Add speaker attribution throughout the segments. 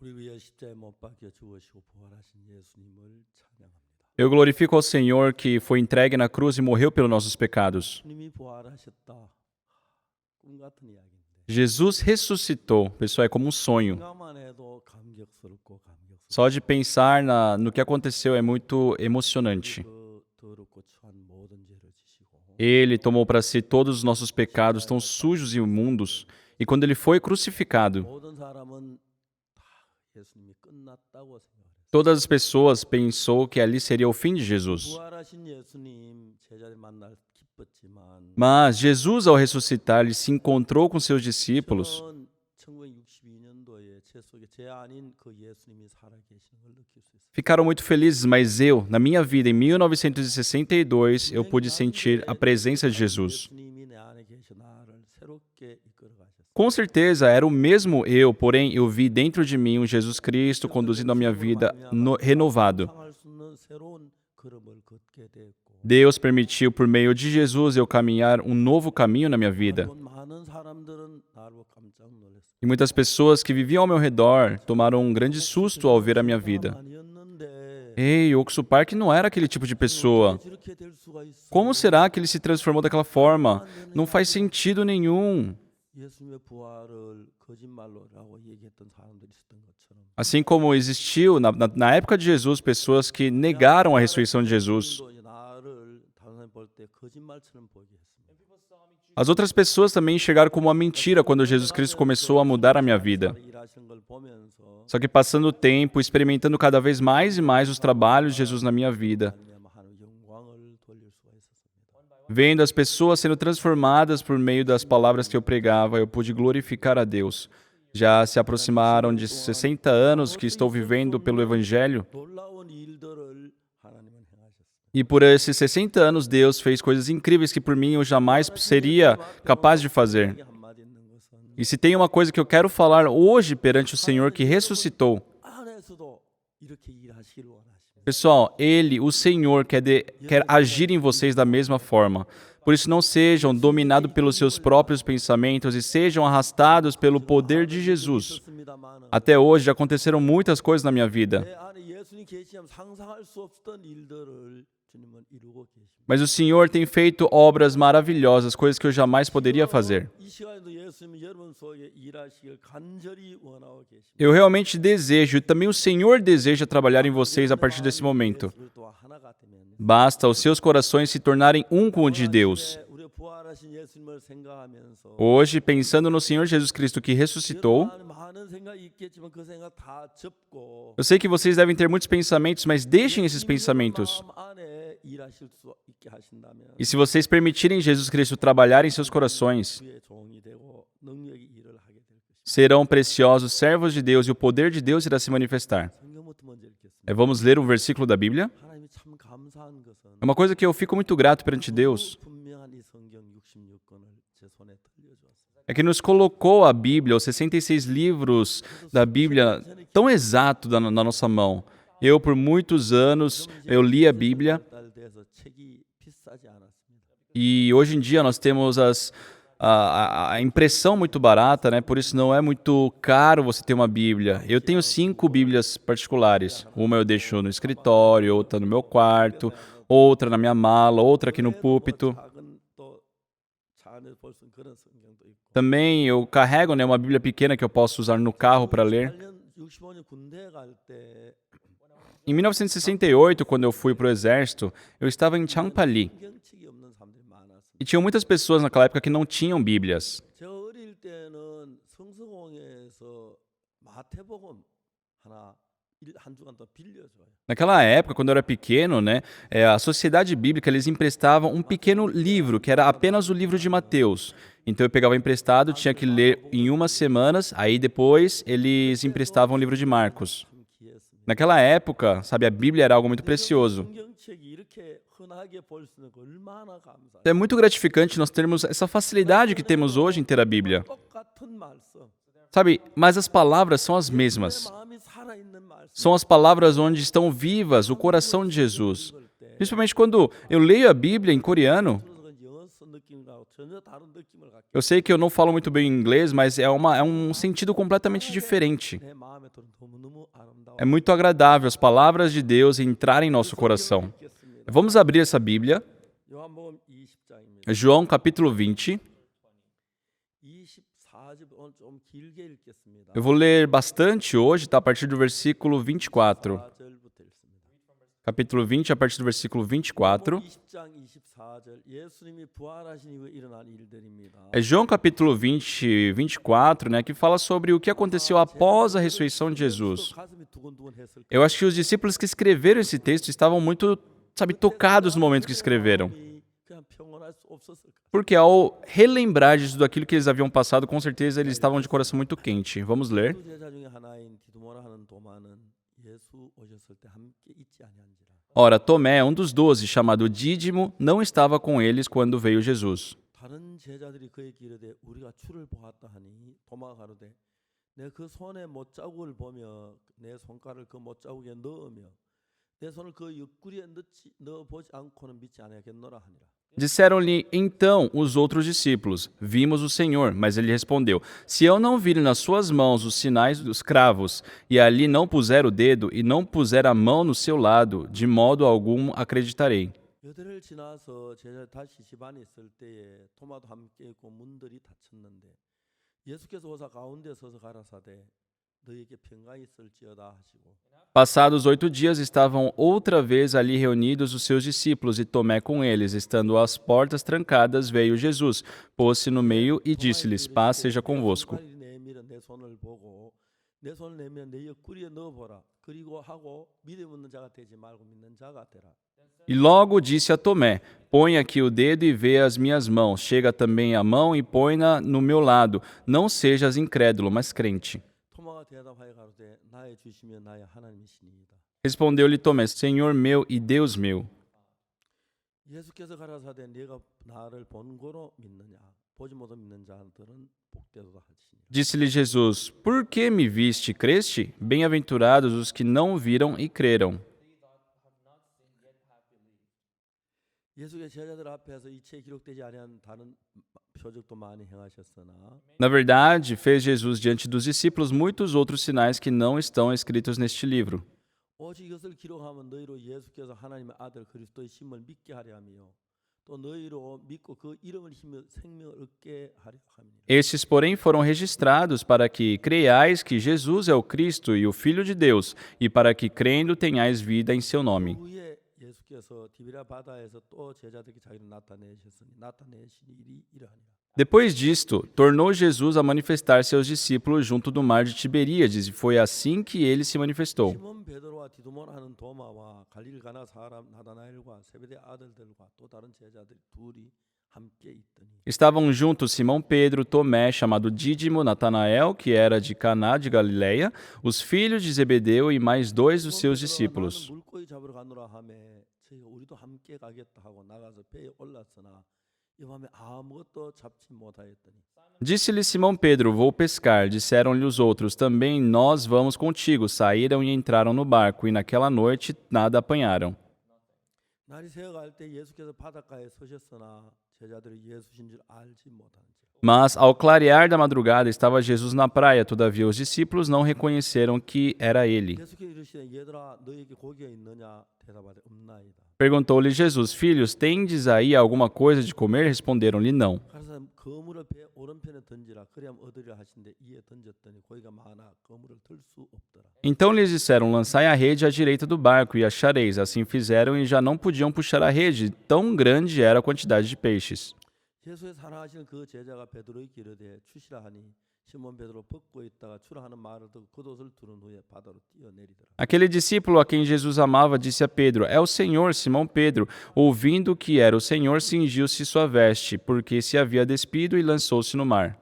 Speaker 1: 우리 위해 십자에 못 박혀 죽으시고 부활하신 예수님을 찬양합니다.
Speaker 2: Eu glorifico ao Senhor que foi entregue na cruz e morreu pelos nossos pecados.
Speaker 1: 주님이 부활하셨다. 꿈 같은 이야기인데.
Speaker 2: Jesus ressuscitou. Pessoal, é como um sonho.
Speaker 1: 생각만 해도 감격스럽고 감격스럽고.
Speaker 2: Só de pensar no que aconteceu é muito emocionante.
Speaker 1: 그 더럽고 추한 모든 죄를 지시고
Speaker 2: Ele tomou para si todos os nossos pecados tão sujos e imundos. E quando ele foi crucificado,
Speaker 1: 모든 사람은 다 예수님이 끝났다고 생각했어요.
Speaker 2: todas as pessoas pensou que ali seria o fim de Jesus.
Speaker 1: 부활하신 예수님 제자를 만날 기뻤지만
Speaker 2: Mas Jesus, ao ressuscitar, ele se encontrou com seus discípulos.
Speaker 1: 1962년도에 제 속에 제 안인 그 예수님이 살아계시는 걸 느낄 수 있어요.
Speaker 2: Ficaram muito felizes, mas eu, na minha vida, em 1962, eu pude sentir a presença de Jesus.
Speaker 1: 예수님이 내 안에 계셔 나를 새롭게 이끌어 가셨어요.
Speaker 2: Com certeza, era o mesmo eu, porém eu vi dentro de mim um Jesus Cristo conduzindo a minha vida renovado.
Speaker 1: 상상할 수 없는 새로운 걸음을 걷게 됐고
Speaker 2: Deus permitiu, por meio de Jesus, eu caminhar um novo caminho na minha vida.
Speaker 1: 많은 사람들은 나로 깜짝 놀랐어요.
Speaker 2: E muitas pessoas que viviam ao meu redor tomaram um grande susto ao ver a minha vida.
Speaker 1: 아니었는데
Speaker 2: Ei, Oxo Park não era aquele tipo de pessoa.
Speaker 1: 이렇게 될 수가 있어.
Speaker 2: Como será que ele se transformou daquela forma? Não faz sentido nenhum.
Speaker 1: 예수님의 부활을 거짓말로라고 얘기했던 사람들이 있었던 것처럼
Speaker 2: Assim como existiu na época de Jesus pessoas que negaram a ressurreição de Jesus.
Speaker 1: 또 나를 다른 사람이 볼 때 거짓말처럼 보게 했습니다.
Speaker 2: As outras pessoas também enxergaram como uma mentira quando Jesus Cristo começou a mudar a minha vida.
Speaker 1: 일하시는 걸 보면서
Speaker 2: Só que passando o tempo, experimentando cada vez mais e mais os trabalhos de Jesus na minha vida,
Speaker 1: 하나님의 영광을 돌릴 수가 있었습니다.
Speaker 2: vendo as pessoas sendo transformadas por meio das palavras que eu pregava, eu pude glorificar a Deus. Já se aproximaram de 60 anos que estou vivendo pelo Evangelho,
Speaker 1: 놀라운 일들을 하나님은 행하셨습니다.
Speaker 2: e por esses 60 anos Deus fez coisas incríveis que por mim eu jamais seria capaz de fazer.
Speaker 1: 한마디 있는 것은
Speaker 2: E se tem uma coisa que eu quero falar hoje perante o Senhor que ressuscitou,
Speaker 1: 안에서도 이렇게 일하시길 원하십니다.
Speaker 2: pessoal, Ele, o Senhor, quer agir em vocês da mesma forma. Por isso, não sejam dominados pelos seus próprios pensamentos e sejam arrastados pelo poder de Jesus.
Speaker 1: 있었습니다만
Speaker 2: Até hoje já aconteceram muitas coisas na minha vida,
Speaker 1: 내 안에 예수님 계시면 상상할 수 없었던 일들을 주님은 이루고 계십니다.
Speaker 2: mas o Senhor tem feito obras maravilhosas, coisas que eu jamais poderia fazer.
Speaker 1: 이 시간에도 예수님이 여러분 속에 일하시길 간절히 원하고 계십니다.
Speaker 2: Eu realmente desejo, e também o Senhor deseja trabalhar em vocês a partir desse momento.
Speaker 1: 또 하나가 되면
Speaker 2: Basta os seus corações se tornarem um com o de Deus.
Speaker 1: 우리 부활하신 예수님을 생각하면서
Speaker 2: Hoje, pensando no Senhor Jesus Cristo que ressuscitou,
Speaker 1: 많은 생각이 있겠지만 그 생각 다 접고
Speaker 2: eu sei que vocês devem ter muitos pensamentos, mas deixem esses pensamentos.
Speaker 1: 마음 안에 일하실 수 있게 하신다면
Speaker 2: E se vocês permitirem Jesus Cristo trabalhar em seus corações,
Speaker 1: 주의 종이 되고 능력이 일을 하게 될 것입니다.
Speaker 2: serão preciosos servos de Deus e o poder de Deus irá se manifestar.
Speaker 1: 성경부터 먼저 읽겠습니다.
Speaker 2: Vamos ler um versículo da Bíblia?
Speaker 1: 하나님이 참 감사한 것은
Speaker 2: É uma coisa que eu fico muito grato perante Deus.
Speaker 1: 분명한 이 성경 66권을 제 손에 들려주었습니다.
Speaker 2: É que nos colocou a Bíblia, os 66 livros da Bíblia, tão exato na nossa mão. Eu, por muitos anos, eu li a Bíblia
Speaker 1: 달돼서 책이 비싸지 않았습니다.
Speaker 2: e hoje em dia nós temos a impressão muito barata, né? Por isso não é muito caro você ter uma Bíblia. Eu tenho 5 Bíblias particulares. Uma eu deixo no escritório, outra no meu quarto, outra na minha mala, outra aqui no púlpito.
Speaker 1: 작은 또 차 안에 볼 수 있는 그런 성경도 있고.
Speaker 2: Também eu carrego, né, uma Bíblia pequena que eu posso usar no carro para ler.
Speaker 1: 65년 군대에 갈때
Speaker 2: Em 1968, quando eu fui para o exército, eu estava em Champali.
Speaker 1: 성경책이 없는 사람들이 많았습니다.
Speaker 2: E tinham muitas pessoas naquela época que não tinham Bíblias.
Speaker 1: 제가 어릴 때는 성서공회에서 마태복음 하나 한 주간 더 빌려줘요.
Speaker 2: Naquela época, quando eu era pequeno, né, a Sociedade Bíblica, eles emprestavam um pequeno livro, que era apenas o livro de Mateus. Então eu pegava emprestado, tinha que ler em umas semanas, aí depois eles emprestavam o livro de Marcos.
Speaker 1: 참 귀했습니다.
Speaker 2: Naquela época, sabe, a Bíblia era algo muito precioso.
Speaker 1: 성경책이 이렇게 흔하게 볼 수 있는 거 얼마나 감사해요.
Speaker 2: É muito gratificante nós termos essa facilidade que temos hoje em ter a Bíblia.
Speaker 1: 똑같은 말씀.
Speaker 2: Sabe, mas as palavras são as mesmas.
Speaker 1: 내 마음이 살아있는 말씀.
Speaker 2: São as palavras onde estão vivas o coração de Jesus. Principalmente quando eu leio a Bíblia em coreano,
Speaker 1: 그래서 영어 쓴 느낌이라고 전혀 다른 느낌을 갖게
Speaker 2: Eu sei que eu não falo muito bem inglês, mas é um sentido completamente diferente.
Speaker 1: 내 마음에 들어 너무너무 아름다워.
Speaker 2: É muito agradável as palavras de Deus entrarem em nosso coração.
Speaker 1: 읽겠습니다.
Speaker 2: Vamos abrir essa Bíblia.
Speaker 1: 요한복음 20장입니다.
Speaker 2: João capítulo 20.
Speaker 1: 24절 오늘 좀 길게 읽겠습니다.
Speaker 2: Eu vou ler bastante hoje, tá? A partir do versículo 24.
Speaker 1: 4절부터 읽습니다.
Speaker 2: Capítulo 20, a partir do versículo 24.
Speaker 1: 20장 24절 예수님이 부활하신 이후에 일어난 일들입니다.
Speaker 2: É João capítulo 20, 24, né, que fala sobre o que aconteceu após a ressurreição de Jesus.
Speaker 1: 가슴이 두근두근했을
Speaker 2: Eu acho que os discípulos que escreveram esse texto estavam muito, tocados no momento que escreveram.
Speaker 1: 그냥 평온할 수 없었을 까
Speaker 2: Porque ao relembrar de tudo aquilo que eles haviam passado, com certeza eles estavam de coração muito quente. Vamos ler.
Speaker 1: 제자 중에 하나인 디두모라 하는 도마는 예수 오셨을 때 함께 있지 아니한지라.
Speaker 2: Ora, Tomé, um dos 12, chamado Dídimo, não estava com eles quando veio Jesus.
Speaker 1: 다른 제자들이 그에게 이르되 우리가 주를 보았다 하니 도마가 가로되 내 그 손에 못자국을 보며 내 손가락을 그 못자국에 넣으며 내 손을 그 옆구리에 넣어 보지 않고는 믿지 아니하겠노라 하니라.
Speaker 2: Disseram-lhe então os outros discípulos: Vimos o Senhor. Mas ele respondeu: Se eu não vir nas suas mãos os sinais dos cravos, e ali não puser o dedo, e não puser a mão no seu lado, de modo algum acreditarei.
Speaker 1: 여드를 지나서 제자 다시 집안에 있을 때에 토마도 함께 있고 문들이 닫혔는데 예수께서 오사 가운데 서서 가라사대 너희에게 평강이 있을지어다 하시고
Speaker 2: Passados 8 dias, estavam outra vez ali reunidos os seus discípulos, e Tomé com eles. Estando as portas trancadas, veio Jesus, pôs-se no meio e disse-lhes: Paz seja convosco.
Speaker 1: 내밀어 내 손을 보고 내 손을 내밀어 내 옆구리에 넣어보라. 그리고 하고 믿음 없는 자가 되지 말고 믿는 자가 되라.
Speaker 2: E logo disse a Tomé: Põe aqui o dedo e vê as minhas mãos. Chega também a mão e põe-na no meu lado. Não sejas incrédulo, mas crente.
Speaker 1: 토마가 대답하여 가로되 나의 주시며 나의 하나님이시니이다.
Speaker 2: Respondeu-lhe Tomé: Senhor meu e Deus meu.
Speaker 1: 예수께서 가라사대 네가 나를 본 거로 믿느냐 보지 못하 믿는 자들은 복되도다 하시니라.
Speaker 2: Disse-lhe Jesus: Por que me viste e creste? Bem-aventurados os que não viram e creram.
Speaker 1: 예수의 제자들 앞에서 이체 기록되지 아니한 다른 표적도 많이 행하셨으나
Speaker 2: Na verdade, fez Jesus diante dos discípulos muitos outros sinais que não estão escritos neste livro.
Speaker 1: 오직 이것을 기록하면 너희로 예수께서 하나님의 아들 그리스도의 심을 믿게 하려 하며 또 너희로 믿고 그 이름을 힘여 생명을 얻게 하려 함이니라.
Speaker 2: Estes, porém, foram registrados para que creiais que Jesus é o Cristo e o Filho de Deus, e para que, crendo, tenhais vida em seu nome.
Speaker 1: 그 후에 예수께서 디비랴 바다에서 또 제자들에게 자기를 나타내신 일이 이러하니라.
Speaker 2: Depois disto, tornou Jesus a manifestar-se aos discípulos junto do mar de Tiberíades, e foi assim que ele se manifestou.
Speaker 1: 시몬 베드로와 디두모라 하는 도마와 갈릴 가나 사람 나다나엘과 세베대 아들들과 또 다른 제자들 둘이 함께 있더니
Speaker 2: Estavam juntos Simão Pedro, Tomé, chamado Dídimo, Natanael, que era de Caná de Galileia, os filhos de Zebedeu e mais 2 dos seus discípulos.
Speaker 1: 나는 물고기 잡으러 가노라 하매 저희가 우리도 함께 가겠다 하고 나가서 배에 올랐으나 이 밤에 아무것도 잡지 못하였더니
Speaker 2: Disse-lhe Simão Pedro: Vou pescar. Disseram-lhe os outros: Também nós vamos contigo. Saíram e entraram no barco, e naquela noite nada apanharam.
Speaker 1: 날이 새어갈 때 예수께서 바닷가에 서셨으나 제자들이 예수신 줄 알지 못하는지라.
Speaker 2: Mas, ao clarear da madrugada, estava Jesus na praia. Todavia, os discípulos não reconheceram que era ele.
Speaker 1: 예수께서 이르시되 얘들아 너희에게 고기가 있느냐 대답하되 없나이다.
Speaker 2: Perguntou-lhe Jesus: Filhos, tendes aí alguma coisa de comer? Responderam-lhe não.
Speaker 1: 가서 그물을 배 오른편에 던지라 그리하면 얻으리라 하신데 이에 던졌더니 고기가 많아 그물을 들 수 없더라.
Speaker 2: Então lhes disseram: Lançai a rede à direita do barco e achareis. Assim fizeram e já não podiam puxar a rede, tão grande era a quantidade de peixes.
Speaker 1: 예수의 사랑하시는 그 제자가 베드로에게 이르되 추시라 하니 시몬 베드로 벗고 있다가 추라 하는 말을 듣고 겉옷을 두른 후에 바다로 뛰어내리더라.
Speaker 2: Aquele discípulo a quem Jesus amava disse a Pedro: É o Senhor, Simão Pedro. Ouvindo que era o Senhor, cingiu-se sua veste, porque se havia despido, e lançou-se no mar.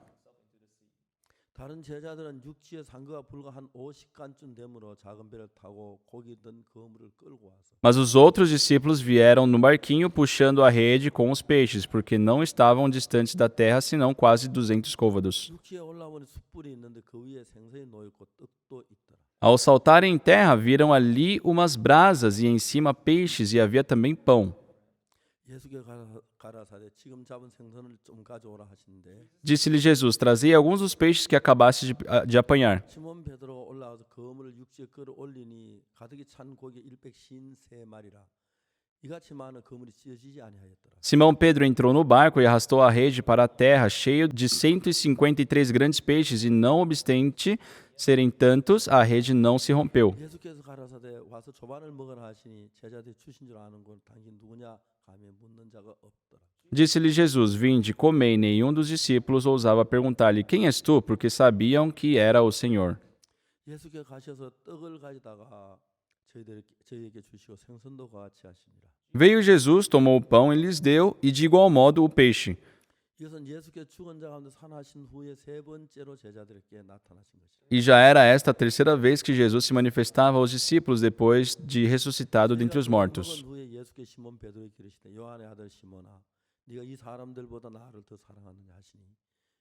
Speaker 1: 다른 제자들은 육지에 상거가 불과 한 50간쯤 되므로 작은 배를 타고 고기 든 그물을 끌고 와서
Speaker 2: Mas os outros discípulos vieram no barquinho puxando a rede com os peixes, porque não estavam distantes da terra, senão quase 200 côvados.
Speaker 1: 육지에 올라오니 숯불이 있는데 그 위에 생선이 놓여 있고 떡도 있더라.
Speaker 2: Ao saltarem em terra, viram ali umas brasas e em cima peixes, e havia também pão.
Speaker 1: 예수께 가라사대 지금 잡은 생선을 좀 가져오라 하시는데
Speaker 2: Disse-lhe Jesus: Trazei alguns dos peixes que acabaste de apanhar.
Speaker 1: 시몬 베드로가 올라와서 그물을 육지에 끌어올리니 가득히 찬 고기 153마리라 이같이 많은 그물이 찢어지지 아니하였더라.
Speaker 2: Simão Pedro entrou no barco e arrastou a rede para a terra, cheio de 153 grandes peixes, e não obstante serem tantos, a rede não se rompeu.
Speaker 1: 예수께서 가라사대 와서 조반을 먹으라 하시니 제자들이 주신 줄 아는 건 당신 누구냐 하며 묻는 자가 없더라.
Speaker 2: Disse-lhe Jesus: Vinde, comei. Nenhum dos discípulos ousava perguntar-lhe: Quem és tu? Porque sabiam que era o Senhor.
Speaker 1: 예수께 가셔서 떡을 가져다가 저희에게 주시고 생선도 같이 하시니라.
Speaker 2: Veio Jesus, tomou o pão e lhes deu, e de igual modo o peixe.
Speaker 1: 이것은 예수께 죽은 자 가운데 살아나신 후에 세 번째로 제자들에게 나타나신 것이라.
Speaker 2: E já era esta a terceira vez que Jesus se manifestava aos discípulos depois de ressuscitado dentre os mortos.
Speaker 1: 먹은 후에 예수께 시몬 베드로에게 이르시되 요한의 아들 시몬아 네가 이 사람들보다 나를 더 사랑하느냐 하시니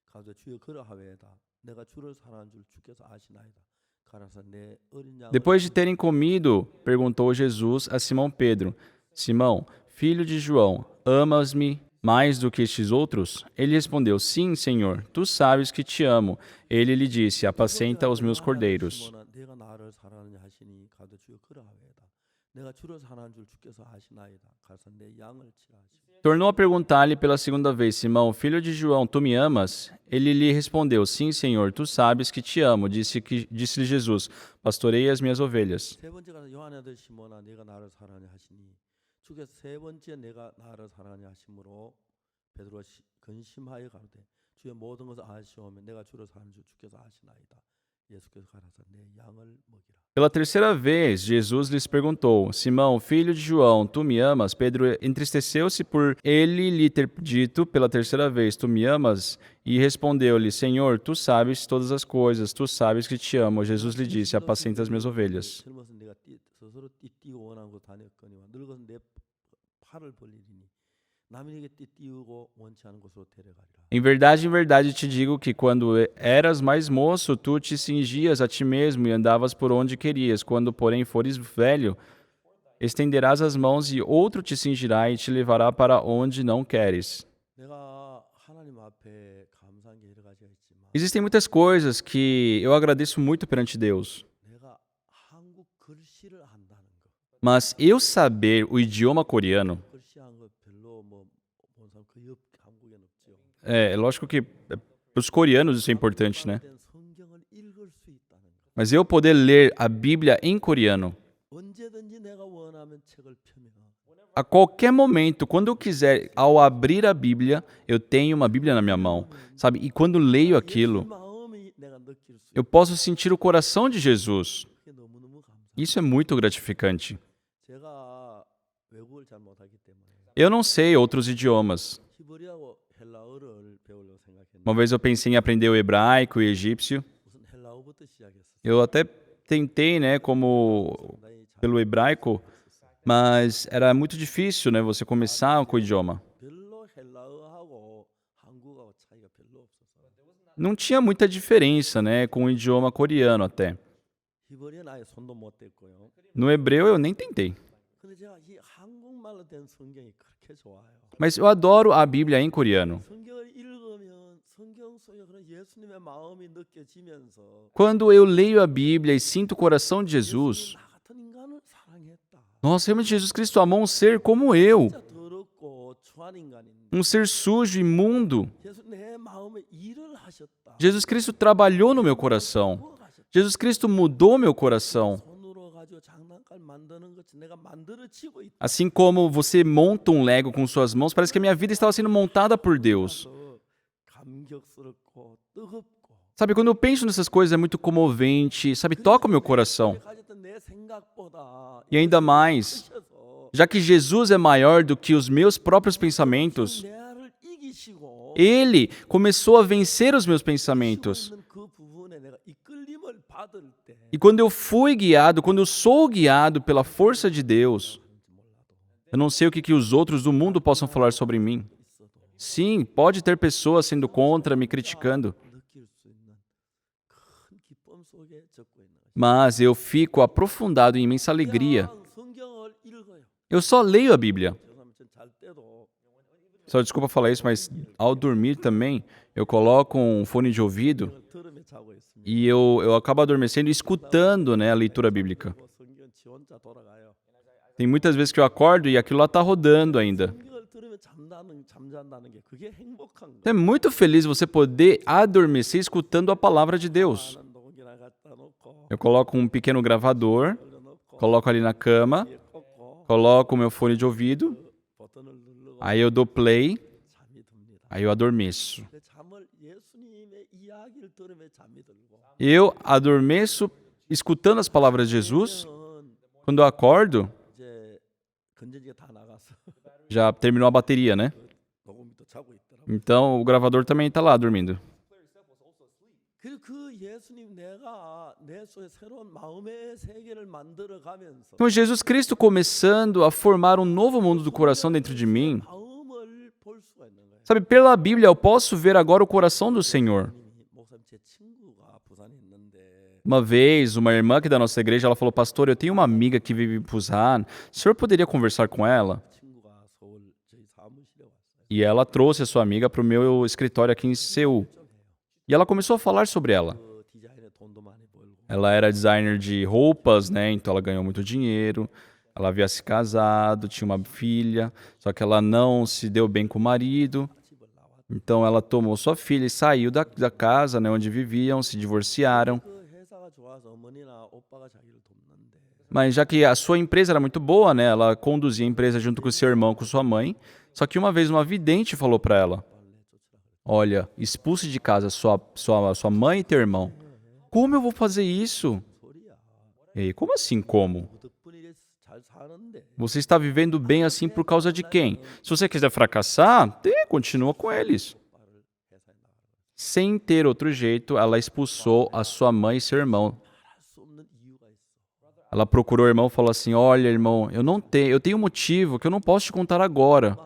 Speaker 1: 가서 주여 그러하외다 내가 주를 사랑한 줄 주께서 아시나이다. 가라사 내 어린 양을
Speaker 2: Depois de terem comido, perguntou Jesus a Simão Pedro: Simão, filho de João, amas-me mais do que estes outros? Ele respondeu: Sim, Senhor, tu sabes que te amo. Ele lhe disse: Apacenta os meus cordeiros.
Speaker 1: 시몬아 내가 나를 사랑하느냐 하시니 가서 주여 그러하외다 내가 주를 사랑한 줄 주께서 아시나이다. 가서 내 양을 치라 하시니
Speaker 2: Tornou a perguntar-lhe pela segunda vez: Simão, filho de João, tu me amas? Ele lhe respondeu: Sim, Senhor, tu sabes que te amo. Disse-lhe Jesus: Pastorei as minhas ovelhas.
Speaker 1: 세 번째 가서 요한의 아들 시몬아 내가 나를 사랑하냐 하시니 주께서 세 번째 내가 나를 사랑하냐 하심으로 베드로가 근심하여 가로되 주의 모든 것을 아시오면 내가 주를 사랑하는 줄 주께서 아시나이다. 예수께서 가라사 내 양을 먹이라.
Speaker 2: Pela terceira vez, Jesus lhes perguntou: Simão, filho de João, tu me amas? Pedro entristeceu-se por ele lhe ter dito pela terceira vez: Tu me amas? E respondeu-lhe: Senhor, tu sabes todas as coisas, tu sabes que te amo. Jesus lhe disse: Apacenta as minhas ovelhas.
Speaker 1: 젊어서 내가 스스로 띠띠고 원하고 다녔거니와 늙어서 내 팔을 벌리리니 남이 네게 띠띠우고 원치 않은 곳으로 데려가리라.
Speaker 2: Em verdade te digo que quando eras mais moço, tu te cingias a ti mesmo e andavas por onde querias. Quando, porém, fores velho, estenderás as mãos e outro te cingirá e te levará para onde não queres.
Speaker 1: 내가 하나님 앞에 감사한 게 여러 가지가 있지만
Speaker 2: Existem muitas coisas que eu agradeço muito perante Deus,
Speaker 1: 내가 한국 글씨를 한다는 거.
Speaker 2: mas eu saber o idioma coreano,
Speaker 1: 글씨 한 거 별로 본 사람 거의 한국엔 없죠.
Speaker 2: é lógico que para os coreanos isso é importante, né?
Speaker 1: 된 성경을 읽을 수 있다는 거.
Speaker 2: Mas eu poder ler a Bíblia em coreano,
Speaker 1: 언제든지 내가 원하면 책을 펴면
Speaker 2: a qualquer momento, quando eu quiser, ao abrir a Bíblia, eu tenho uma Bíblia na minha mão, sabe? E quando leio
Speaker 1: 예수
Speaker 2: aquilo,
Speaker 1: 마음이 내가 느낄 수
Speaker 2: eu posso sentir o coração de Jesus.
Speaker 1: 있게 너무너무 감사.
Speaker 2: Isso é muito gratificante.
Speaker 1: 제가 외국을 잘 못하기 때문에
Speaker 2: Eu não sei outros idiomas.
Speaker 1: 히브리어하고 헬라어를 배우려고 생각했는데
Speaker 2: Uma vez eu pensei em aprender o hebraico e egípcio.
Speaker 1: 우선 헬라어부터 시작했어요.
Speaker 2: Eu até tentei, né, como
Speaker 1: 상당히 잘
Speaker 2: pelo hebraico, mas era muito difícil, né, você começar com o idioma.
Speaker 1: 별로 헬라어하고 한국어하고 차이가 별로 없어서
Speaker 2: Não tinha muita diferença, né, com o idioma coreano até.
Speaker 1: 히브리어는 아예 손도 못 댔고요.
Speaker 2: No hebreu eu nem tentei.
Speaker 1: 근데 제가 이 한국말로 된 성경이 그렇게 좋아요.
Speaker 2: Mas eu adoro a Bíblia em coreano.
Speaker 1: 성경을 읽으면 성경 속에 그런 예수님의 마음이 느껴지면서
Speaker 2: Quando eu leio a Bíblia e sinto o coração de Jesus,
Speaker 1: 예수님이 나 같은 인간을 사랑했다.
Speaker 2: nossa, realmente Jesus Cristo amou um ser como eu,
Speaker 1: 진짜 더럽고 추한 인간인데
Speaker 2: um ser sujo, imundo.
Speaker 1: 예수 내 마음에 일을 하셨다.
Speaker 2: Jesus Cristo trabalhou no meu coração.
Speaker 1: 부어가셨다.
Speaker 2: Jesus Cristo mudou meu coração.
Speaker 1: 손으로 가지고 장난감 만드는 것이 내가 만들어지고 있다.
Speaker 2: Assim como você monta um Lego com suas mãos, parece que a minha vida estava sendo montada por Deus.
Speaker 1: 그래서 감격스럽고 뜨겁고
Speaker 2: Sabe, quando eu penso nessas coisas é muito comovente, sabe, toca o meu coração.
Speaker 1: 가졌던 내 생각보다
Speaker 2: E ainda mais,
Speaker 1: 크셔서
Speaker 2: já que Jesus é maior do que os meus próprios pensamentos,
Speaker 1: 내를 이기시고
Speaker 2: Ele começou a vencer os meus pensamentos.
Speaker 1: 있는 그 부분에 내가 이끌림을 받을 때
Speaker 2: E quando eu fui guiado, quando eu sou guiado pela força de Deus, eu não sei o que os outros do mundo possam falar sobre mim.
Speaker 1: 있어도
Speaker 2: Sim, pode ter pessoas sendo contra, me criticando,
Speaker 1: 느낄 수 있는 큰 기쁨 속에 적고 있는 것이.
Speaker 2: mas eu fico aprofundado em imensa alegria.
Speaker 1: 그냥 성경을 읽어요.
Speaker 2: Eu só leio a Bíblia.
Speaker 1: 죄송하면 전잘 때도
Speaker 2: Só desculpa falar isso, mas ao dormir também, eu coloco um fone de ouvido
Speaker 1: 성경을 들으며 자고 있습니다.
Speaker 2: e eu acabo adormecendo escutando, né, a leitura bíblica.
Speaker 1: 그리고 성경 지 혼자 돌아가요.
Speaker 2: Tem muitas vezes que eu acordo e aquilo lá tá rodando ainda.
Speaker 1: 성경을 들으며 잠잔다는 게 그게 행복한
Speaker 2: É
Speaker 1: 거예요.
Speaker 2: muito feliz você poder adormecer escutando a palavra de Deus.
Speaker 1: 하는 녹음기나 갖다 놓고
Speaker 2: Eu coloco um pequeno gravador,
Speaker 1: 올려놓고
Speaker 2: coloco ali na cama,
Speaker 1: 뒤에 꽂고
Speaker 2: coloco o meu fone de ouvido,
Speaker 1: 버튼을 누르고
Speaker 2: aí eu dou play,
Speaker 1: 잠이 듭니다.
Speaker 2: aí eu adormeço.
Speaker 1: 그 잠을 예수님의 이야기를 들으며 잠이 들고
Speaker 2: Eu adormeço escutando as palavras de Jesus.
Speaker 1: 저는
Speaker 2: Quando eu acordo,
Speaker 1: 이제 건전지가 다 나가서
Speaker 2: já terminou a bateria, né?
Speaker 1: 녹음기도 자고 있더라고요.
Speaker 2: Então o gravador também tá lá dormindo.
Speaker 1: 그리고 그 예수님 내가 내 속에 새로운 마음의 세계를 만들어 가면서
Speaker 2: Então Jesus Cristo começando a formar um novo mundo do coração dentro de mim.
Speaker 1: 마음을 볼 수가 있는 거예요.
Speaker 2: Sabe, pela Bíblia eu posso ver agora o coração do Senhor.
Speaker 1: 목사님 제 친구가 부산에 있는데
Speaker 2: Uma vez, uma irmã aqui da nossa igreja, ela falou: "Pastor, eu tenho uma amiga que vive em Busan. O senhor poderia conversar com ela?"
Speaker 1: 친구가 서울 저희 사무실에 왔어요.
Speaker 2: E ela trouxe a sua amiga para o meu escritório aqui em Seul. E ela começou a falar sobre ela.
Speaker 1: 그 디자인에 돈도 많이 벌고
Speaker 2: Ela era designer de roupas, né? Então ela ganhou muito dinheiro. Ela havia se casado, tinha uma filha, só que ela não se deu bem com o marido.
Speaker 1: 집을 나왔.
Speaker 2: Então ela tomou sua filha e saiu da casa, né, onde viviam, se divorciaram.
Speaker 1: 그 회사가 좋아서 어머니나 오빠가 자기를 돕는데
Speaker 2: Mas já que a sua empresa era muito boa, né, ela conduzia a empresa junto com seu irmão, com sua mãe. Só que uma vez uma vidente falou para ela: "Olha, expulse de casa sua mãe e teu irmão." Como eu vou fazer isso?
Speaker 1: 소리야.
Speaker 2: Ei, como assim como?
Speaker 1: 그 덕분에 이래 잘 사는데
Speaker 2: Você está vivendo bem assim por causa de quem? Se você quiser fracassar, continua com eles.
Speaker 1: 오빠를 회사에 나가라.
Speaker 2: Sem ter outro jeito, ela expulsou a sua mãe e seu irmão.
Speaker 1: 할 수 없는 이유가 있어.
Speaker 2: Ela procurou o irmão e falou assim: "Olha, irmão, eu tenho um motivo que eu não posso te contar agora.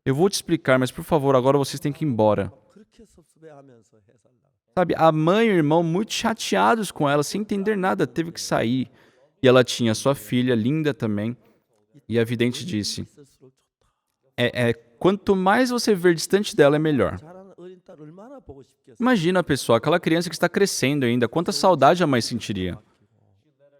Speaker 2: Eu vou te explicar, mas por favor, agora vocês têm que ir embora."
Speaker 1: 그렇게 섭섭해하면서 회사를 나가.
Speaker 2: Sabe, a mãe e o irmão muito chateados com ela, sem entender nada, teve que sair. E ela tinha sua filha, linda também. E a vidente disse:
Speaker 1: 있을수록 좋다.
Speaker 2: quanto mais você ver distante dela, é melhor.
Speaker 1: 자라는 어린 딸 얼마나 보고 싶겠어.
Speaker 2: Imagina, pessoal, aquela criança que está crescendo ainda, quanta saudade a mãe sentiria.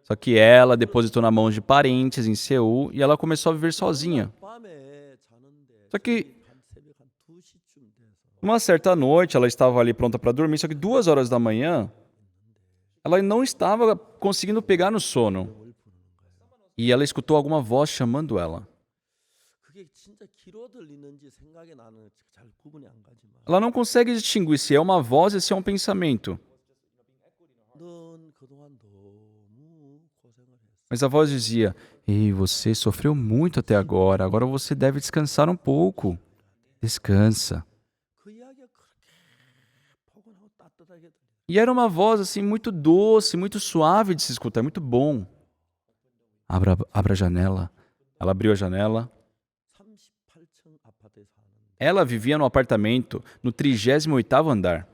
Speaker 2: Só que ela depositou na mão de parentes em Seul e ela começou a viver sozinha.
Speaker 1: 밤에 자는데
Speaker 2: Só que
Speaker 1: 한 새벽 한 2시쯤 돼서
Speaker 2: uma certa noite, ela estava ali pronta para dormir, só que 2 horas da manhã, ela não estava conseguindo pegar no sono. E ela escutou alguma voz chamando ela.
Speaker 1: 그게 진짜 귀로 들리는지 생각이 나는 잘 구분이 안 가지만
Speaker 2: Ela não consegue distinguir se é uma voz ou se é um pensamento.
Speaker 1: 넌 그동안 너무 고생을 했어.
Speaker 2: Mas a voz dizia: "Ei, você sofreu muito até agora, agora você deve descansar um pouco. Descansa."
Speaker 1: 그 이야기가 그렇게 포근하고 따뜻하게 들려.
Speaker 2: E era uma voz assim muito doce, muito suave de se escutar, muito bom. Abra a janela. Ela abriu a janela.
Speaker 1: 38층 아파트에 사는데
Speaker 2: Ela vivia no apartamento no 38º andar.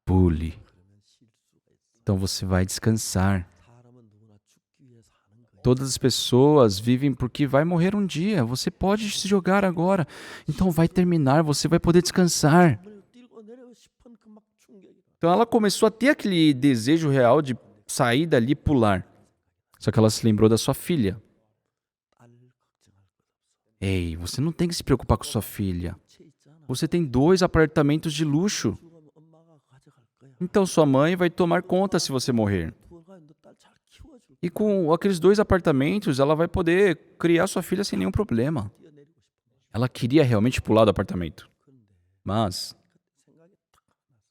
Speaker 2: Pule.
Speaker 1: 그러면 쉴 수가 있어.
Speaker 2: Então você vai descansar.
Speaker 1: 사람은 누구나 죽기 위해 사는 거야.
Speaker 2: Todas as pessoas vivem porque vai morrer um dia. Você pode se jogar agora. Então vai terminar, você vai poder descansar.
Speaker 1: 문을 뛰고 내리고 싶은 그 막 충격이.
Speaker 2: Então ela começou a ter aquele desejo real de sair dali e pular. Só que ela se lembrou da sua filha.
Speaker 1: 딸 걱정할 것 없어.
Speaker 2: Ei, você não tem que se preocupar com sua filha.
Speaker 1: 채 있잖아.
Speaker 2: Você tem 2 apartamentos de luxo.
Speaker 1: 죽으면 엄마가 가져갈 거야.
Speaker 2: Então sua mãe vai tomar conta se você morrer.
Speaker 1: 부모가 너딸 잘 키워줄 거야.
Speaker 2: E com aqueles 2 apartamentos, ela vai poder criar sua filha sem nenhum problema.
Speaker 1: 뛰어내리고 싶어.
Speaker 2: Ela queria realmente pular do apartamento.
Speaker 1: 그런데
Speaker 2: Mas
Speaker 1: 생각이 딱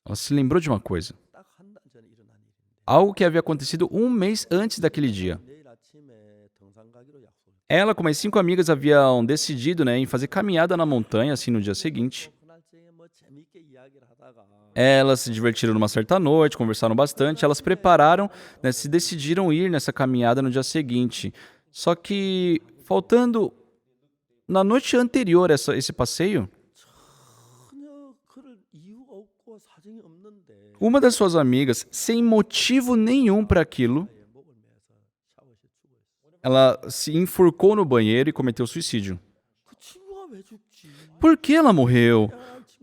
Speaker 2: ela se lembrou de uma coisa.
Speaker 1: 딱 한 달 전에 일어난 일인데
Speaker 2: Algo que havia acontecido 1 mês antes daquele dia.
Speaker 1: 내일 아침에 등산 가기로 약속을.
Speaker 2: Ela com mais 5 amigas haviam decidido, né, em fazer caminhada na montanha, assim, no dia seguinte.
Speaker 1: 그날쯤에 뭐 재밌게 이야기를 하다가
Speaker 2: Elas se divertiram numa certa noite, conversaram bastante, elas prepararam, né, se decidiram ir nessa caminhada no dia seguinte. Só que, faltando na noite anterior a esse passeio,
Speaker 1: 전혀 그럴 이유가 없고 사정이 없는데
Speaker 2: uma das suas amigas, sem motivo nenhum para aquilo,
Speaker 1: 아예 목을 매서 샤워실 죽어 있어.
Speaker 2: ela se enforcou no banheiro e cometeu suicídio.
Speaker 1: 그 친구가 왜 죽지?
Speaker 2: Por que ela morreu?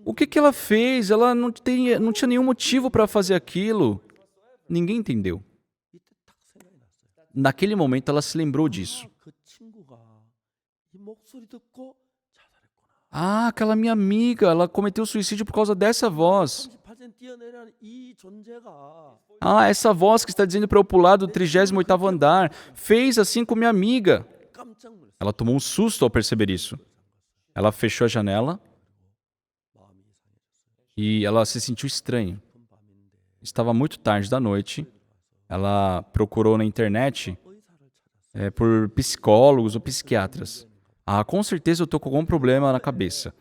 Speaker 2: O que ela fez? Ela não tinha nenhum motivo para fazer aquilo. Ninguém entendeu.
Speaker 1: 이때 딱 생각이 났어요.
Speaker 2: Naquele momento, ela se lembrou disso.
Speaker 1: 그 친구가 이 목소리 듣고 자살했구나.
Speaker 2: Ah, aquela minha amiga, ela cometeu suicídio por causa dessa voz.
Speaker 1: 38층 뛰어내려는 이 존재가
Speaker 2: Ah, essa voz que está dizendo para eu pular do 38º andar fez assim com minha amiga.
Speaker 1: 깜짝 놀랐어요.
Speaker 2: Ela tomou um susto ao perceber isso. Ela fechou a janela
Speaker 1: 마음이 이상해졌어요.
Speaker 2: e ela se sentiu estranha.
Speaker 1: 깊은 밤인데
Speaker 2: Estava muito tarde da noite. Ela procurou na internet
Speaker 1: 의사를 찾았어요.
Speaker 2: por psicólogos ou psiquiatras. Ah, com certeza eu estou com algum problema na cabeça.